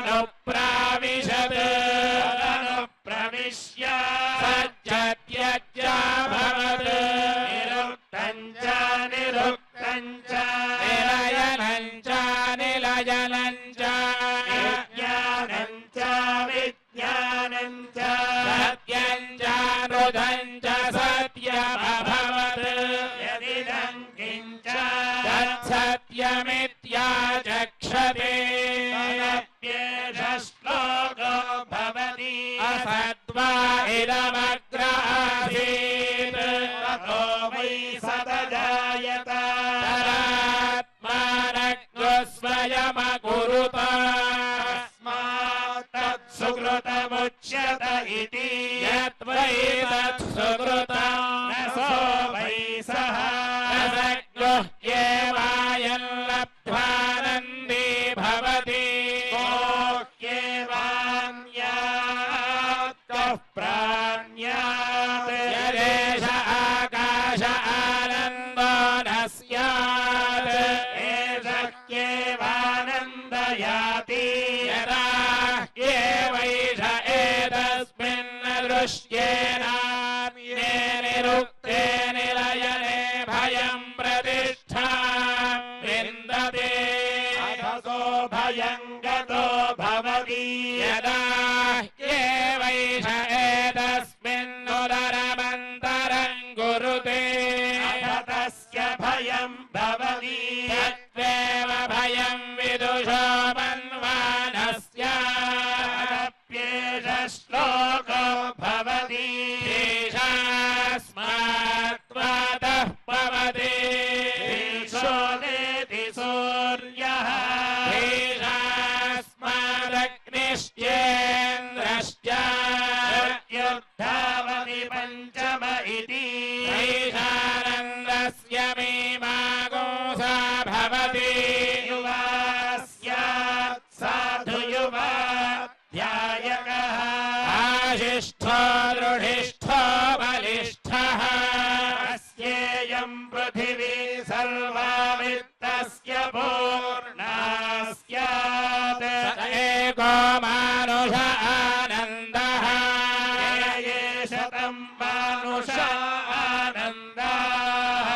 S2: देवानुप्राविशत् प्रविश्य सज्जत्यज्जाभवत् निरुक्तं च निरुक्तं च निलयनं च निलयनं च विज्ञानं च विज्ञानं च सत्यं च नृतं च सत्यमभवत् यदिदं किञ्च तत्सत्यमित्याचक्षते तदप्येष श्लोको भवति असद्वा इदमग्र आसीत् ततो वै सतजायत तदात्मानज्ञो स्वयमकुरुत तस्मात् तत्सुकृतमुच्यत इति यद्वै तत्सुकृतं न सो वै सः तदज्ञः एवायं लब्ध्वानन्दी भवति प्राण्यात् यदेष आकाश आनन्दो न स्यात् एष ह्येवानन्दयाति यदा ह्येवैष एतस्मिन् दृश्येनान्ये निरुक्ते निलयने भयं प्रतिष्ठां विन्दते अथसो भयं गतो भवति यदा ह्येवैष एतस्मिन्नुदरमन्तरं कुरुते तस्य भयं भवति तत्त्वेव भयं विदुषो मन्वानस्य तदप्येष श्लोको भवति तेषास्मात्त्वातः पवति तेषोदेति सूर्यः तेषास्मादग्निश्चेन्द्रश्च युद्धावति पञ्चम इति ईशानन्दस्य मीमांसा भवति युवा स्यात् साधु युवा ध्यायकः आशिष्ठो दृढिष्ठो बलिष्ठः अस्येयं पृथिवी सर्वा वित्तस्य पूर्णा स्यात् एको मानुष आनन्दः ये शतं मानुष आनन्दाः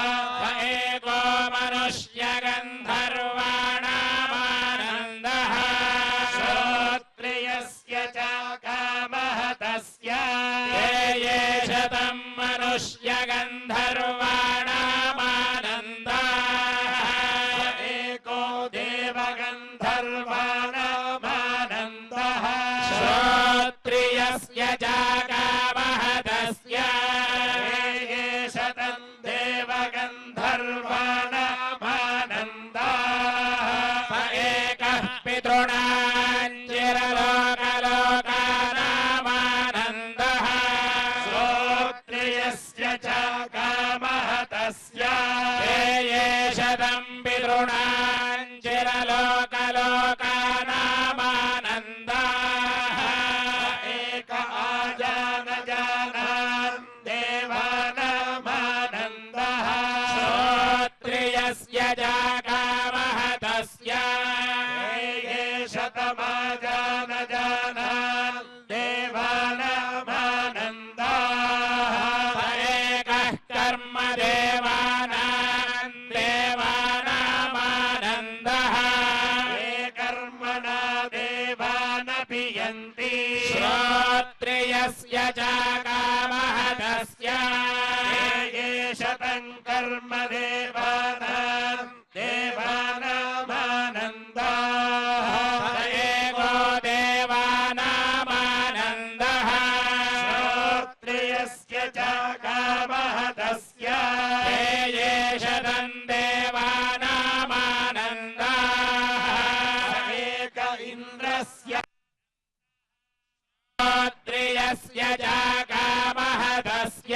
S2: शतं पितॄणाञ्चिरलोकलोकानामानन्दाः एक आजानजानान् देवानामानन्दः श्रोत्रियस्य जागामः तस्य ये शतमाजानजानान् देवानामानन्दाः एकः कर्म देवानां देवानामानन्दः ये कर्मणा देवानपि यन्ति श्रोत्रियस्य जागामः तस्य ये शतं कर्म देवानां देवानामानन्दाः एको देवानामानन्दः श्रोत्रियस्य जागामः तस्य ये शतं देवानामानन्दाः एक इन्द्रस्य श्रोत्रियस्य जागामः तस्य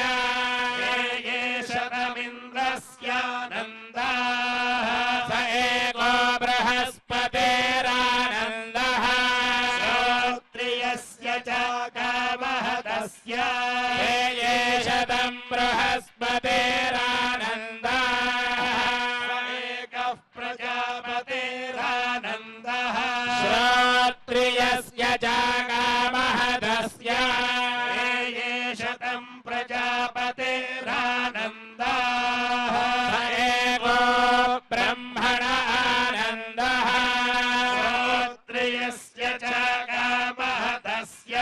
S2: ये शतमिन्द्रस्यानन्दाः स एको बृहस्पतेरानन्दः श्रोत्रियस्य जागामः तस्य ये शतं बृहस्पतेरानन्दः एकः प्रजापतेरानन्दः श्रोत्रियस्य जागामः तस्य ये शतं प्रजापतेरानन्दः एको ब्रह्मण आनन्दः श्रोत्रियस्य जागामः तस्य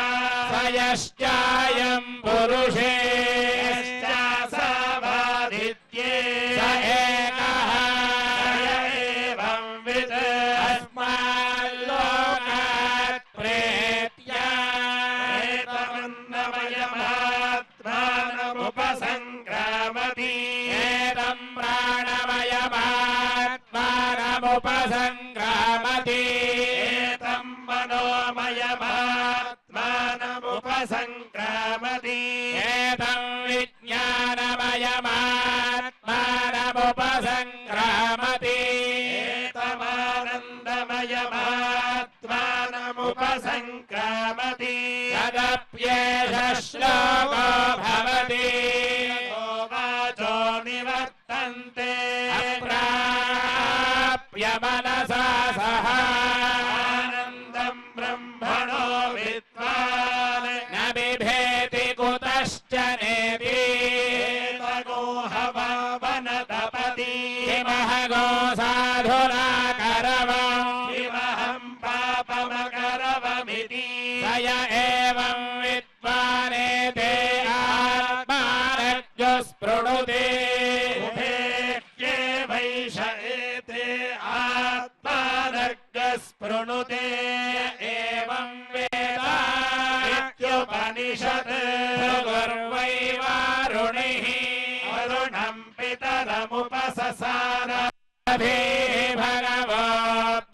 S2: स यश्चायं पुरुषे यश्चासावादित्ये स एकः य एवं विद् अस्माल्लोकात् प्रेत्य एतमन्नमयमात्मानमुपसङ्क्रामति एतं प्राणमयमात्मानमुपसङ्क्रामति एतं मनोमयमात्मानमुपसङ्क्रामति एतं विज्ञानमयमात्मानमुपसङ्क्रामति एतमानन्दमयमात्मानमुपसङ्क्रामति तदप्येष श्लोको भवति वाचो निवर्तन्ते अप्राप्य मनसा सह आनन्दं ब्रह्मणो विद्वान् न बिभेति कुतश्च नेति गोहवावनतपति किमहगो साधुना करवम् किमहं पापमकरवमिति स य एवं विद्वानेते आत्मानर्जुस्पृणुते उभेह्येवैष एते आत्मानर्गस्पृणुते एवं वेद इत्युपनिषत् भृगुर्वै वारुणिः वरुणं पितरमुपससार भगवो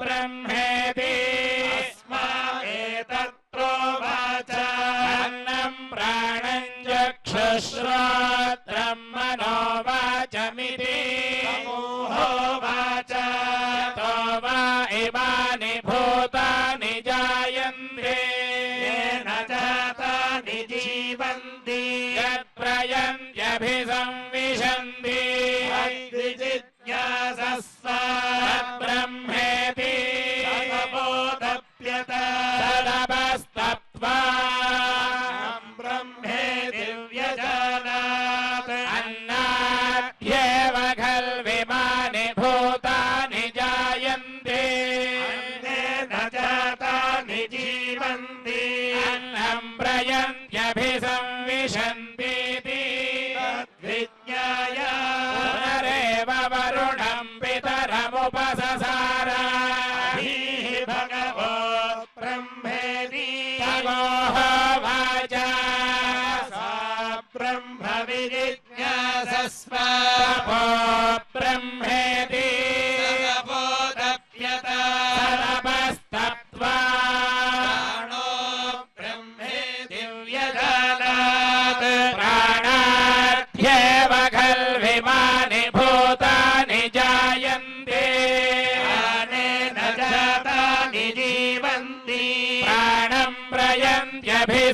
S2: ब्रह्मेति अस्मा एतत् प्रोवाच अन्नं प्राणं चक्षुश्रोत्रं मनो वाचमिति समूहोवाच यतो वा इमानि भूतानि जायन्ते येन जातानि जीवन्ति यत्प्रयन्त्यभिसंविशन्ति जिज्ञासस्व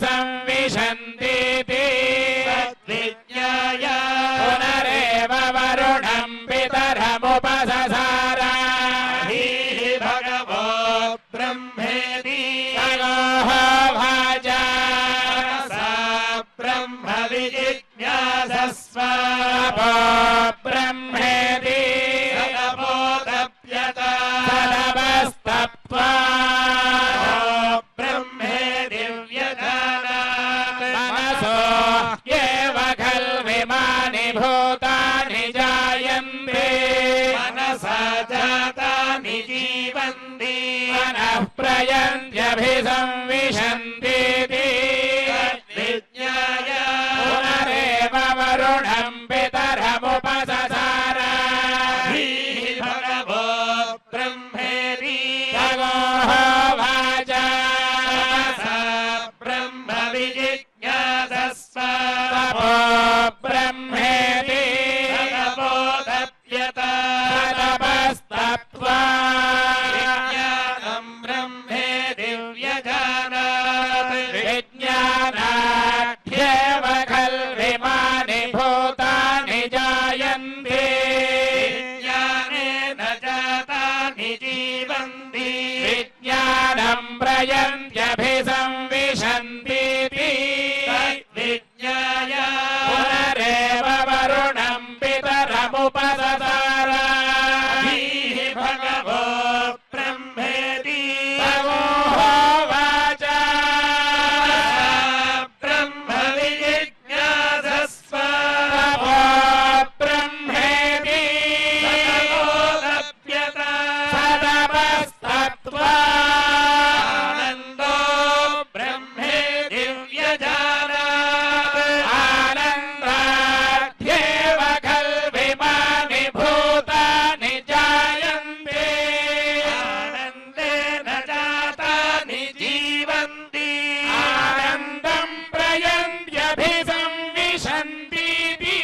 S2: संविशन्तीति
S3: विज्ञाय
S2: पुनरेव वरुणं पितरमुपससार
S3: धीः भगवो ब्रह्मेति
S2: भाजा
S3: सा ब्रह्म विजिज्ञासस्व
S2: ब्रह्मेति
S3: तदबोधप्यत
S2: तदवस्तप्त्वा
S3: ब्रह्मे दिव्यजानात्
S2: मनसो येव खल्विमानि भूतानि जायन्ते
S3: मनसा जातानि जीवन्ति
S2: मनः प्रयन्त्यभिसंविशन्तीति
S3: विज्ञाय
S2: पुनरेव वरुणं पितरमुपससार
S3: धीः भगवो ब्रह्मेति
S2: भाजा
S3: सा ब्रह्म विजिज्ञासस्व
S2: ब्रह्मेति
S3: तदबोधप्यत
S2: तदवस्तप्त्वा
S3: विज्ञानं ब्रह्मे दिव्यजानात्
S2: विज्ञानाढ्येव खल्विमानि भूतानि जायन्ते
S3: विज्ञानेन जातानि जीवन्ति
S2: विज्ञानं प्रयन्त्यभिसंविशन्तीति
S3: विज्ञाय
S2: पुनरेव वरुणं पितरमुपससार
S3: धीः भगवो ब्रह्मेति
S2: वाचा
S3: ब्रह्म विजिज्ञासस्व
S2: ब्रह्मेति
S3: तदबोधप्यत
S2: तदवस्तप्त्वा
S3: आनन्दो ब्रह्मे दिव्यजानात्
S2: आनन्दाढ्येव खल्विमानि भूतानि जायन्ते
S3: आनन्देन जातानि जीवन्ति
S2: आनन्दं प्रयन्त्यभिसंविशन्तीति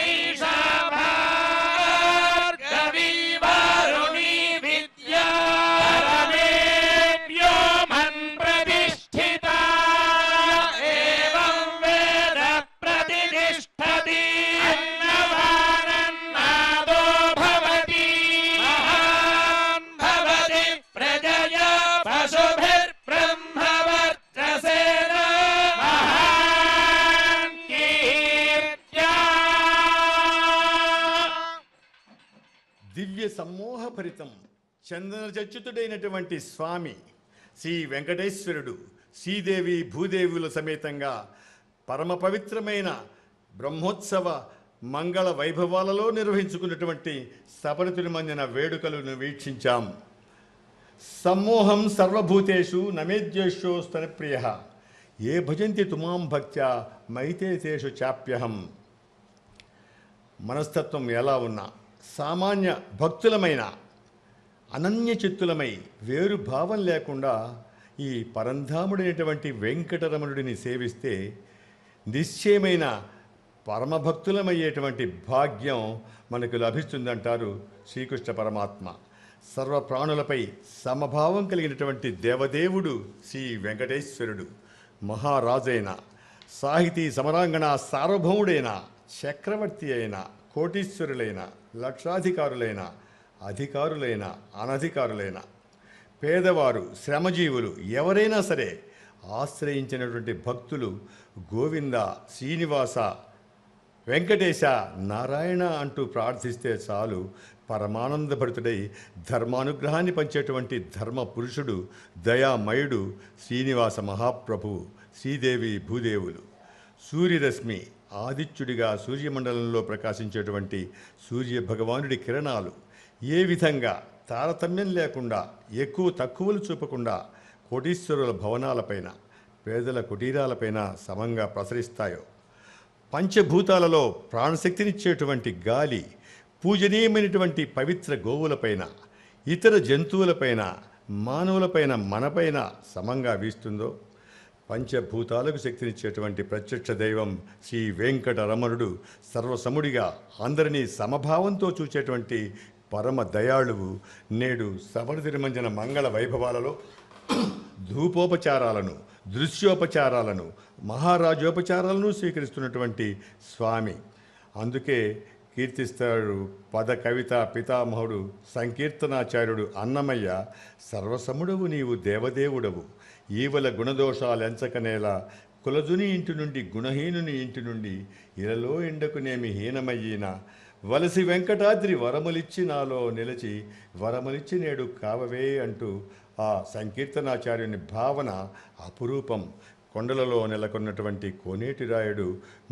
S3: ऐषा भार्गवी वारुणी विद्या
S2: परमेभ्यो मन्प्रतिष्ठिता
S3: एवं वेद प्रतिष्ठति
S2: अन्नवानन्नादो भवति
S3: महान् भवति प्रजया पशुभिर्ब्रह्मवर्चसेन
S2: महान् कीर्त्या
S1: దివ్య సమ్మోహభరితం చందనచచ్యుతుడైనటువంటి స్వామి శ్రీ వెంకటేశ్వరుడు శ్రీదేవి భూదేవుల సమేతంగా పరమ పవిత్రమైన బ్రహ్మోత్సవ మంగళ వైభవాలలో నిర్వహించుకున్నటువంటి సపన తిరుమంజన వేడుకలను వీక్షించాం. సమ్మోహం సర్వభూతేషు నమేద్యేషో స్తనప్రియ ఏ భజంతి తుమాం భక్త్యా మైతే తేషు చాప్యహం. మనస్తత్వం ఎలా ఉన్నా సామాన్య భక్తులమైన అనన్య చిత్తులమై వేరు భావం లేకుండా ఈ పరంధాముడైనటువంటి వెంకటరమణుడిని సేవిస్తే నిశ్చయమైన పరమభక్తులమయ్యేటువంటి భాగ్యం మనకు లభిస్తుందంటారు శ్రీకృష్ణ పరమాత్మ. సర్వ ప్రాణులపై సమభావం కలిగినటువంటి దేవదేవుడు శ్రీ వెంకటేశ్వరుడు మహారాజైన సాహితీ సమరాంగణ సార్వభౌముడైన చక్రవర్తి అయిన కోటీశ్వరులైన లక్షాధికారులైన అధికారులైన అనధికారులైన పేదవారు శ్రమజీవులు ఎవరైనా సరే ఆశ్రయించినటువంటి భక్తులు గోవింద శ్రీనివాస వెంకటేశ నారాయణ అంటూ ప్రార్థిస్తే చాలు పరమానందభరితుడై ధర్మానుగ్రహాన్ని పంచేటువంటి ధర్మ పురుషుడు దయామయుడు శ్రీనివాస మహాప్రభువు శ్రీదేవి భూదేవులు. సూర్యరశ్మి ఆదిత్యుడిగా సూర్యమండలంలో ప్రకాశించేటువంటి సూర్య భగవానుడి కిరణాలు ఏ విధంగా తారతమ్యం లేకుండా ఎక్కువ తక్కువలు చూపకుండా కోటీశ్వరుల భవనాలపైన పేదల కుటీరాలపైన సమంగా ప్రసరిస్తాయో, పంచభూతాలలో ప్రాణశక్తినిచ్చేటువంటి గాలి పూజనీయమైనటువంటి పవిత్ర గోవులపైన ఇతర జంతువులపైన మానవులపైన మనపైన సమంగా వీస్తుందో, పంచభూతాలకు శక్తినిచ్చేటువంటి ప్రత్యక్ష దైవం శ్రీ వెంకటరమణుడు సర్వసముడిగా అందరినీ సమభావంతో చూచేటువంటి పరమ దయాళువు నేడు సపన తిరుమంజన మంగళ వైభవాలలో ధూపోపచారాలను దృశ్యోపచారాలను, మహారాజోపచారాలను స్వీకరిస్తున్నటువంటి స్వామి. అందుకే కీర్తిస్తాడు పద కవిత పితామహుడు సంకీర్తనాచార్యుడు అన్నమయ్య, సర్వసముడవు నీవు దేవదేవుడవు, ఈవల గుణదోషాలెంచకనేలా, కులజుని ఇంటి నుండి గుణహీనుని ఇంటి నుండి, ఇలలో ఎండకునేమి హీనమయ్యినా, వలసి వెంకటాద్రి వరములిచ్చి నాలో నిలిచి, వరములిచ్చి నేడు కావవే అంటూ ఆ సంకీర్తనాచార్యుని భావన అపురూపం. కొండలలో నెలకొన్నటువంటి కోనేటి రాయుడు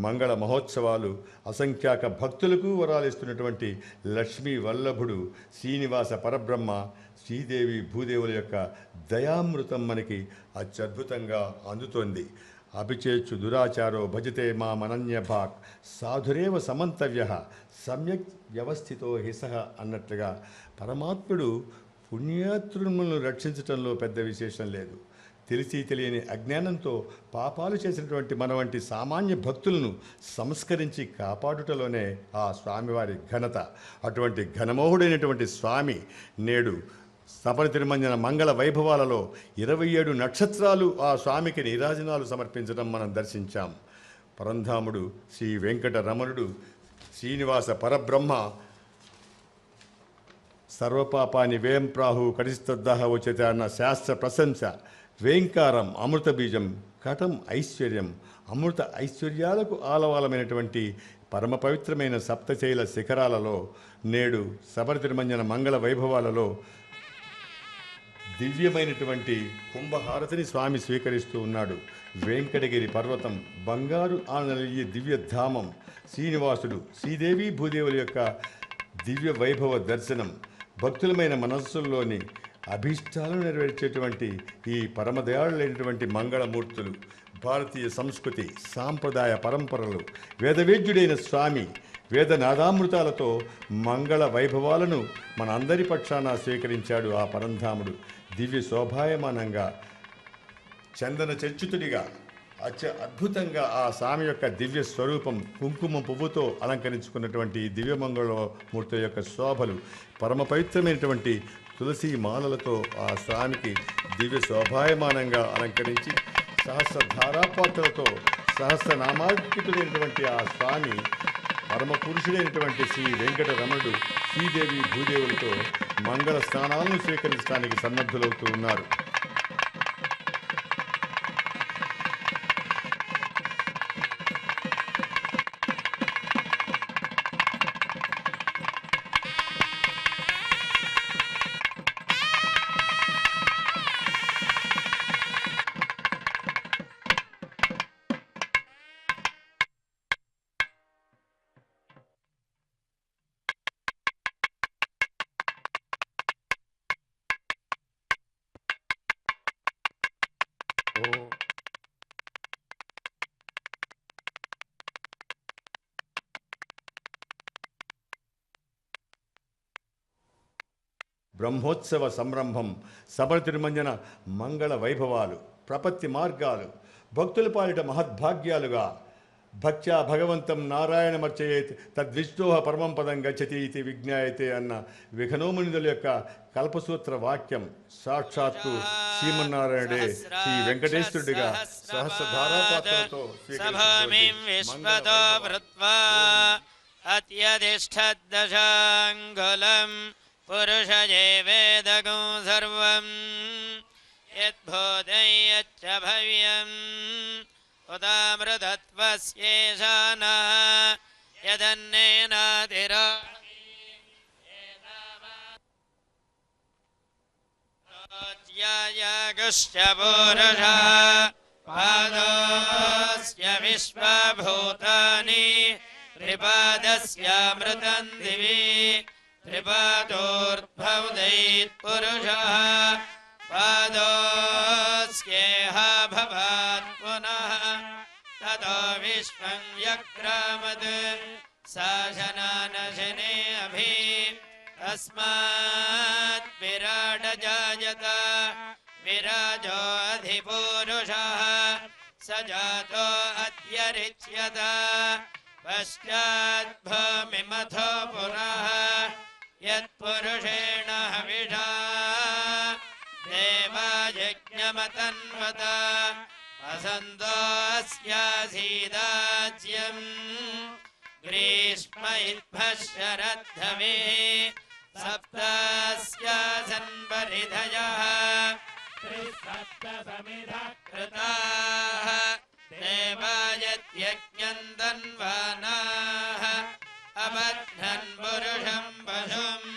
S1: మంగళ మహోత్సవాలు, అసంఖ్యాక భక్తులకు వరాలిస్తున్నటువంటి లక్ష్మీ వల్లభుడు శ్రీనివాస పరబ్రహ్మ శ్రీదేవి భూదేవుల యొక్క దయామృతం మనకి అత్యద్భుతంగా అందుతోంది. అభిచేచ్చు దురాచారో భజతే మా మనన్యభాక్ సాధురేవ సమంతవ్య సమ్యక్ వ్యవస్థితో హిసహ అన్నట్లుగా పరమాత్ముడు పుణ్యాత్ములను రక్షించటంలో పెద్ద విశేషం లేదు. తెలిసి తెలియని అజ్ఞానంతో పాపాలు చేసినటువంటి మన వంటి సామాన్య భక్తులను సంస్కరించి కాపాడుటలోనే ఆ స్వామివారి ఘనత. అటువంటి ఘనమోహుడైనటువంటి స్వామి నేడు సపరి తిరుమంజన మంగళ వైభవాలలో 27 నక్షత్రాలు ఆ స్వామికి నీరాజనాలు సమర్పించడం మనం దర్శించాం. పరంధాముడు శ్రీ వెంకటరమణుడు శ్రీనివాస పరబ్రహ్మ సర్వపాపాని వేం ప్రాహు కడిస్తద్దహ ఉచిత అన్న శాస్త్ర ప్రశంస. వేంకారం అమృత బీజం, కటం ఐశ్వర్యం, అమృత ఐశ్వర్యాలకు ఆలవాలమైనటువంటి పరమ పవిత్రమైన సప్తశైల శిఖరాలలో నేడు సబరి తిరుమంజన మంగళ వైభవాలలో దివ్యమైనటువంటి కుంభహారతిని స్వామి స్వీకరిస్తూ ఉన్నాడు. వెంకటగిరి పర్వతం, బంగారు ఆనలియ దివ్యధామం, శ్రీనివాసుడు శ్రీదేవి భూదేవుల యొక్క దివ్య వైభవ దర్శనం, భక్తులమైన మనస్సుల్లోని అభీష్టాలను నెరవేర్చేటువంటి ఈ పరమదయాళులైనటువంటి మంగళమూర్తులు, భారతీయ సంస్కృతి సాంప్రదాయ పరంపరలు, వేదవేద్యుడైన స్వామి వేదనాదామృతాలతో మంగళ వైభవాలను మన అందరి పక్షాన స్వీకరించాడు ఆ పరంధాముడు. దివ్య శోభాయమానంగా చందన చర్చితుడిగా అద్భుతంగా ఆ స్వామి యొక్క దివ్య స్వరూపం కుంకుమ పువ్వుతో అలంకరించుకున్నటువంటి దివ్యమంగళమూర్తి యొక్క శోభలు, పరమ పవిత్రమైనటువంటి తులసి మాలలతో ఆ స్వామికి దివ్య శోభాయమానంగా అలంకరించి సహస్ర ధారాపాత్రలతో సహస్రనామార్పితుడైనటువంటి ఆ స్వామి పరమ పురుషుడైనటువంటి శ్రీ వెంకటరమణుడు శ్రీదేవి భూదేవులతో మంగళ స్నానాలను స్వీకరించడానికి సన్నద్ధులవుతూ ఉన్నారు. బ్రహ్మోత్సవ సంరంభం, సబరి తిరుమంజన మంగళ వైభవాలు, ప్రపత్తి మార్గాలు భక్తుల పాలిట మహద్భాగ్యాలుగా భక్త్యా భగవంతం నారాయణమర్చయేత్ తద్విష్ణోహ పరమం పదం గచ్చతి ఇది విజ్ఞాయతే అన్న విఘనోమునిదుల యొక్క కల్పసూత్ర వాక్యం సాక్షాత్తు శ్రీమన్నారాయణుడే శ్రీ వెంకటేశ్వరుడిగా సహస్రధారాపాత్రతో
S3: అత్యధిష్ఠదశాంగులం పురుషయే వేదగం సర్వం యద్భూతం యచ్చ భవ్యం ఉదామృతత్వస్యేషానః యదన్నేనాతిరా జ్యాయాగుశ్చ పురుషः పాదోస్య విశ్వభూతాని త్రిపాదస్యామృతం దివి త్రిపాదోర్ధ్వౌదైత్పురుషः పాదోస్యేహ భవాత్ పునః తతో విశ్వం యక్రామద్ శాసనానశనే అభి తస్మాత్ విరాట జాయత విరాజో అధిపురుషः స జాతో అద్యరిచ్యత పశ్చాత్ భూమిమథో పురః యత్పురుషేణ హవిషా దేవా యజ్ఞమతన్వత असन्तोऽस्यासीदाज्यम् ग्रीष्म इद्भः शरद्धवे सप्तास्यासन्परिधयः कृताः देवायत्यज्ञम् तन्वानाः अबध्नन् पुरुषं पशुम्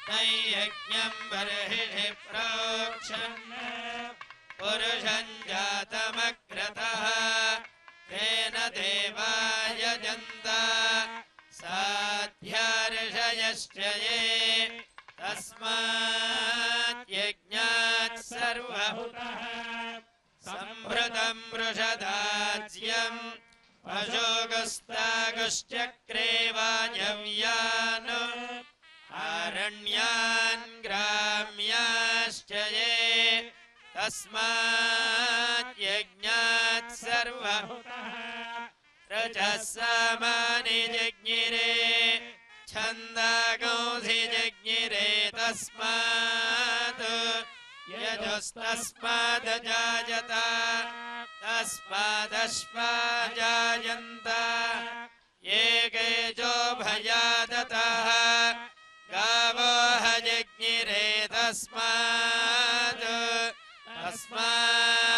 S3: नैयज्ञम् बर्हिषि प्रोक्षन् पुरुषं जातमग्रतः तेन देवाय जन्ता साध्यार्षयश्च ये तस्मात् यज्ञात् सर्वभूतः सम्भृतं वृषदाज्यम् पशुगुस्तागुश्चक्रे वायव्यान् आरण्यान् ग्राम्याश्च ये तस्मात् यज्ञात् सर्वभूतः रजः सामानि जज्ञिरे छन्दागोऽसि जज्ञिरे तस्मात् यजुस्तस्माद् जायत तस्मादश्वा जायन्त ये केजो भयादतः गावो हजज्ञिरे तस्मात्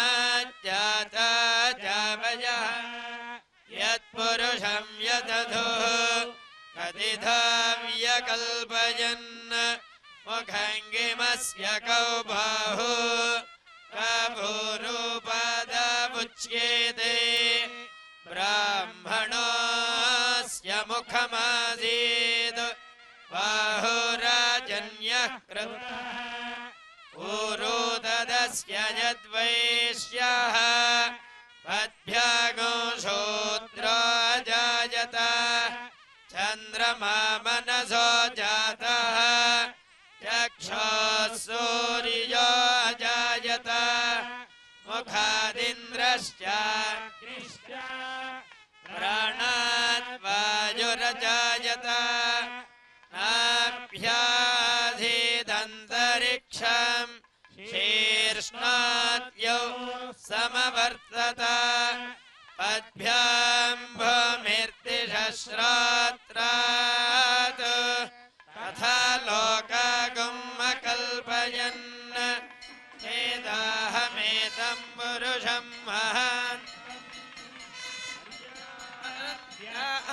S3: तस्माज्जाता जावयः यत्पुरुषं यदधुः कथिधा व्यकल्पयन् मुखङ्गिमस्य कौ बाहु कभूरूपादामुच्येते ब्राह्मणोऽस्य मुखमासीत् बाहुराजन्यः कृतः ऊरोदस्य यद्वैश्यः पद्भ्यागो शूद्रो जायत चन्द्रमा मनसो जातः चक्षुः सूर्यो जायत मुखादिन्द्रश्च प्राणात् वायुरजायत नाभ्यासीदन्तरिक्षम् शीर्ष्णाद्यौ समवर्तत पद्भ्याम् भूमिर्दिशश्रात्रात् तथा लोकागुम् अकल्पयन् वेदाहमेतम् पुरुषम् महान्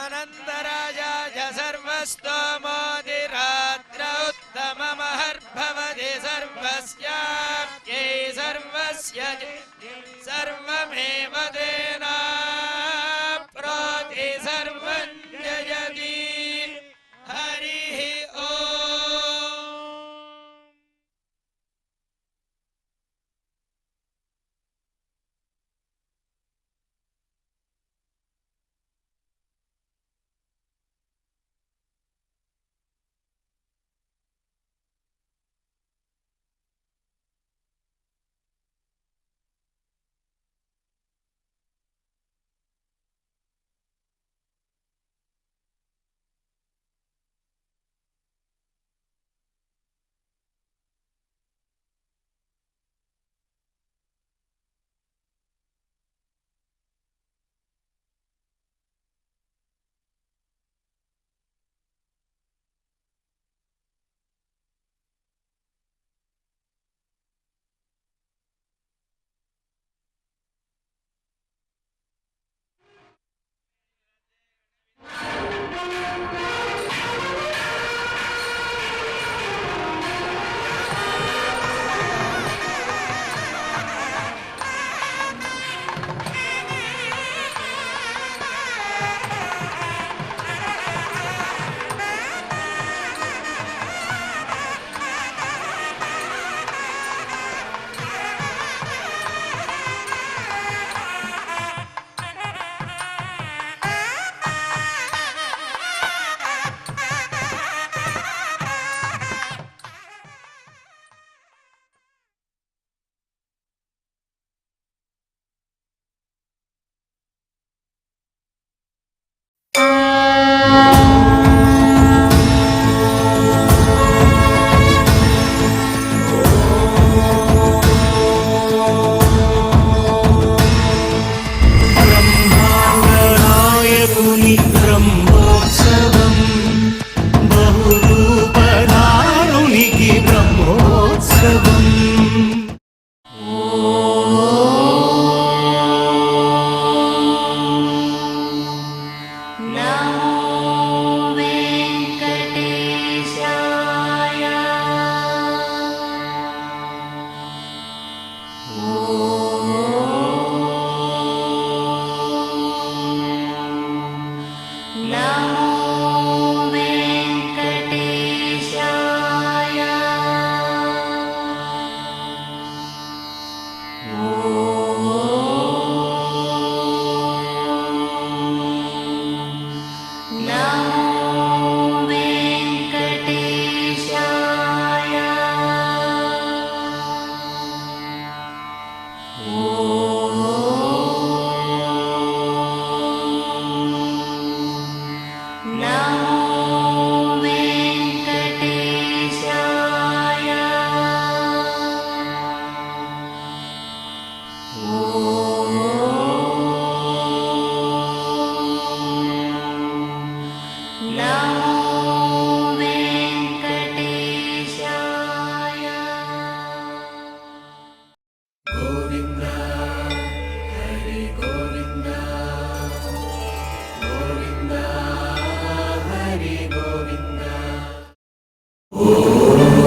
S3: अनन्तराजाय सर्वस्तोमोदिरात्र उत्तममहर्भवति सर्वस्याप्यै सर्वस्य सर्वमेव तेनाप्नोति सर्वं जयति हरिः ओम्।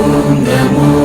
S4: नमो